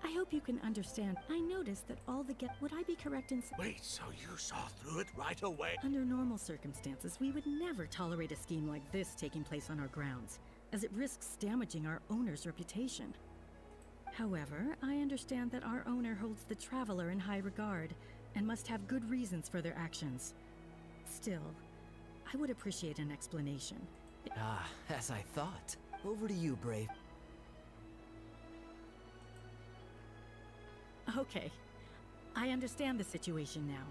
I hope you can understand. I noticed that all the Would I be correct in Wait, so you saw through it right away? Under normal circumstances, we would never tolerate a scheme like this taking place on our grounds, as it risks damaging our owner's reputation. However, I understand that our owner holds the Traveler in high regard, and must have good reasons for their actions. Still, I would appreciate an explanation. Ah, as I thought. Over to you, Brave. Okay, I understand the situation now.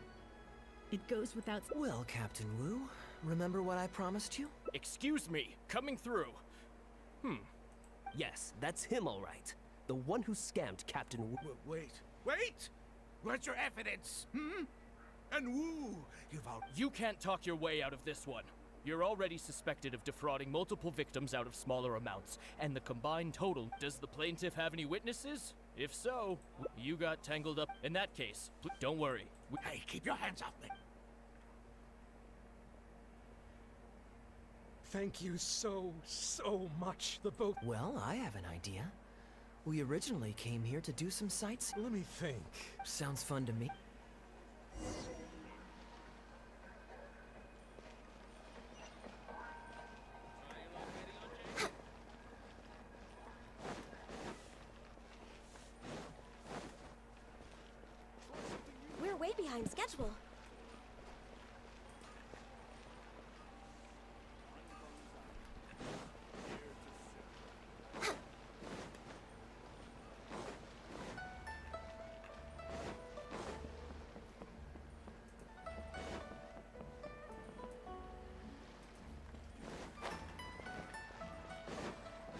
It goes without... Well, Captain Wu, remember what I promised you? Excuse me, coming through. Yes, that's him all right. The one who scammed Captain Wu. Wait! Where's your evidence? And Wu, You can't talk your way out of this one. You're already suspected of defrauding multiple victims out of smaller amounts, and the combined total... Does the plaintiff have any witnesses? If so, you got tangled up. In that case, don't worry. Hey, keep your hands off me! Thank you so much, the both... Well, I have an idea. We originally came here to do some sights. Let me think. Sounds fun to me. We're way behind schedule.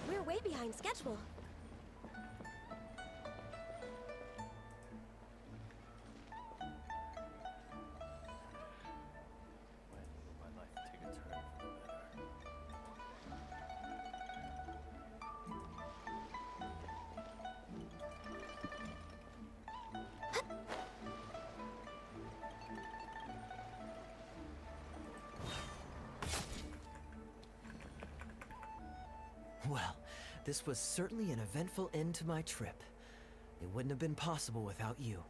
We're way behind schedule. Well, this was certainly an eventful end to my trip. It wouldn't have been possible without you.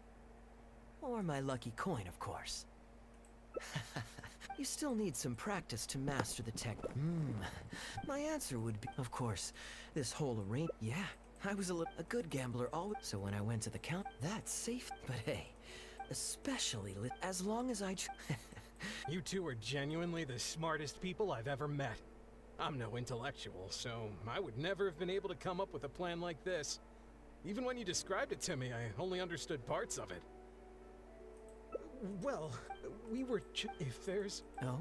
Or my lucky coin, of course. You still need some practice to master the tech. My answer would be, of course, this whole arrangement. Yeah, I was a good gambler always. So when I went to the count, that's safe. But hey, especially as long as I. You two are genuinely the smartest people I've ever met. I'm no intellectual, so I would never have been able to come up with a plan like this. Even when you described it to me, I only understood parts of it. Well, we were if there's... Oh?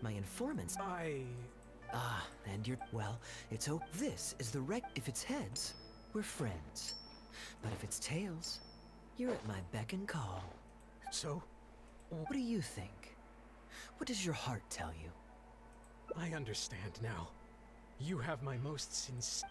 My informants... and you're... Well, it's this is the If it's heads, we're friends. But if it's tails, you're at my beck and call. So? What do you think? What does your heart tell you? I understand now. You have my most sincere...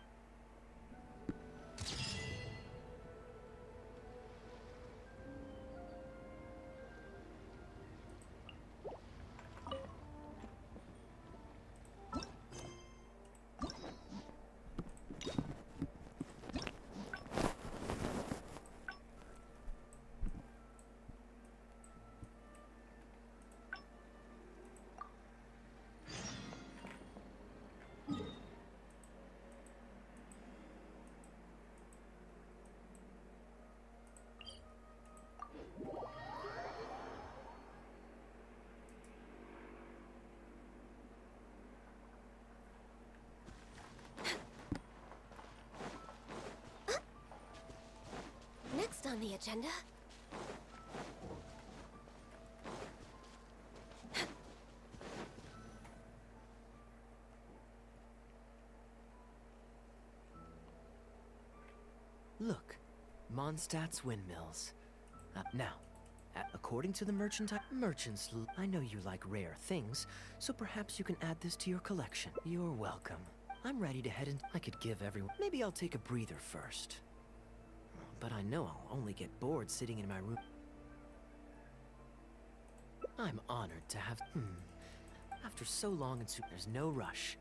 Next on the agenda. Look, Mondstadt's windmills. Now, according to the merchants, I know you like rare things, so perhaps you can add this to your collection. You're welcome. I'm ready to head in. I could give everyone. Maybe I'll take a breather first. But I know I'll only get bored sitting in my room. I'm honored to have... After so long, there's no rush.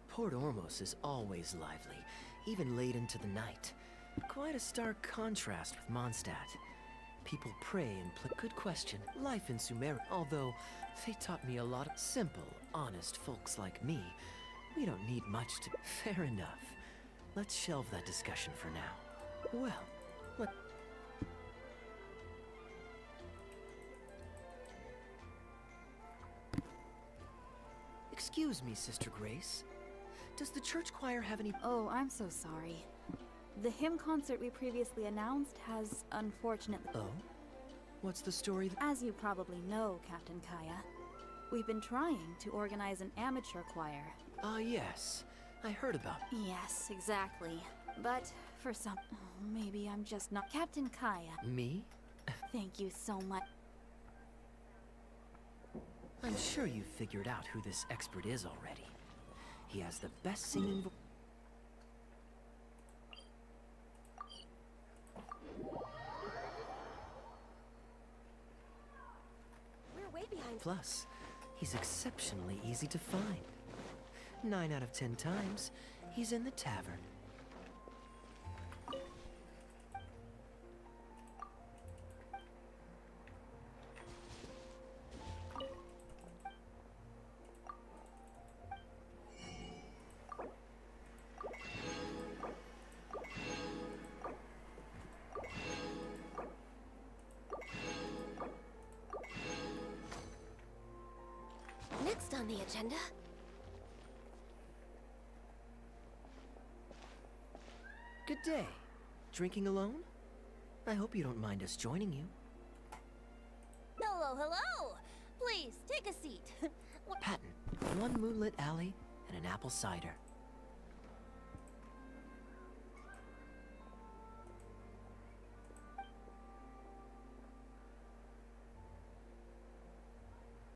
Port Ormos is always lively, even late into the night. Quite a stark contrast with Mondstadt. People pray and play. Good question. Life in Sumeria, although they taught me a lot of simple, honest folks like me. We don't need much to... Fair enough. Let's shelve that discussion for now. Well, Excuse me, Sister Grace. Does the church choir have any... Oh, I'm so sorry. The hymn concert we previously announced has unfortunately... Oh? What's the story? As you probably know, Captain Kaya, we've been trying to organize an amateur choir. Yes. I heard about it. Yes, exactly. But for some... maybe I'm just not... Captain Kaya. Me? Thank you so much. I'm sure you've figured out who this expert is already. He has the best singing voice. We're way behind. Plus, he's exceptionally easy to find. 9 out of 10 times, he's in the tavern. Next on the agenda. Good day. Drinking alone? I hope you don't mind us joining you. Hello, hello! Please, take a seat. Patton, 1 moonlit alley and an apple cider.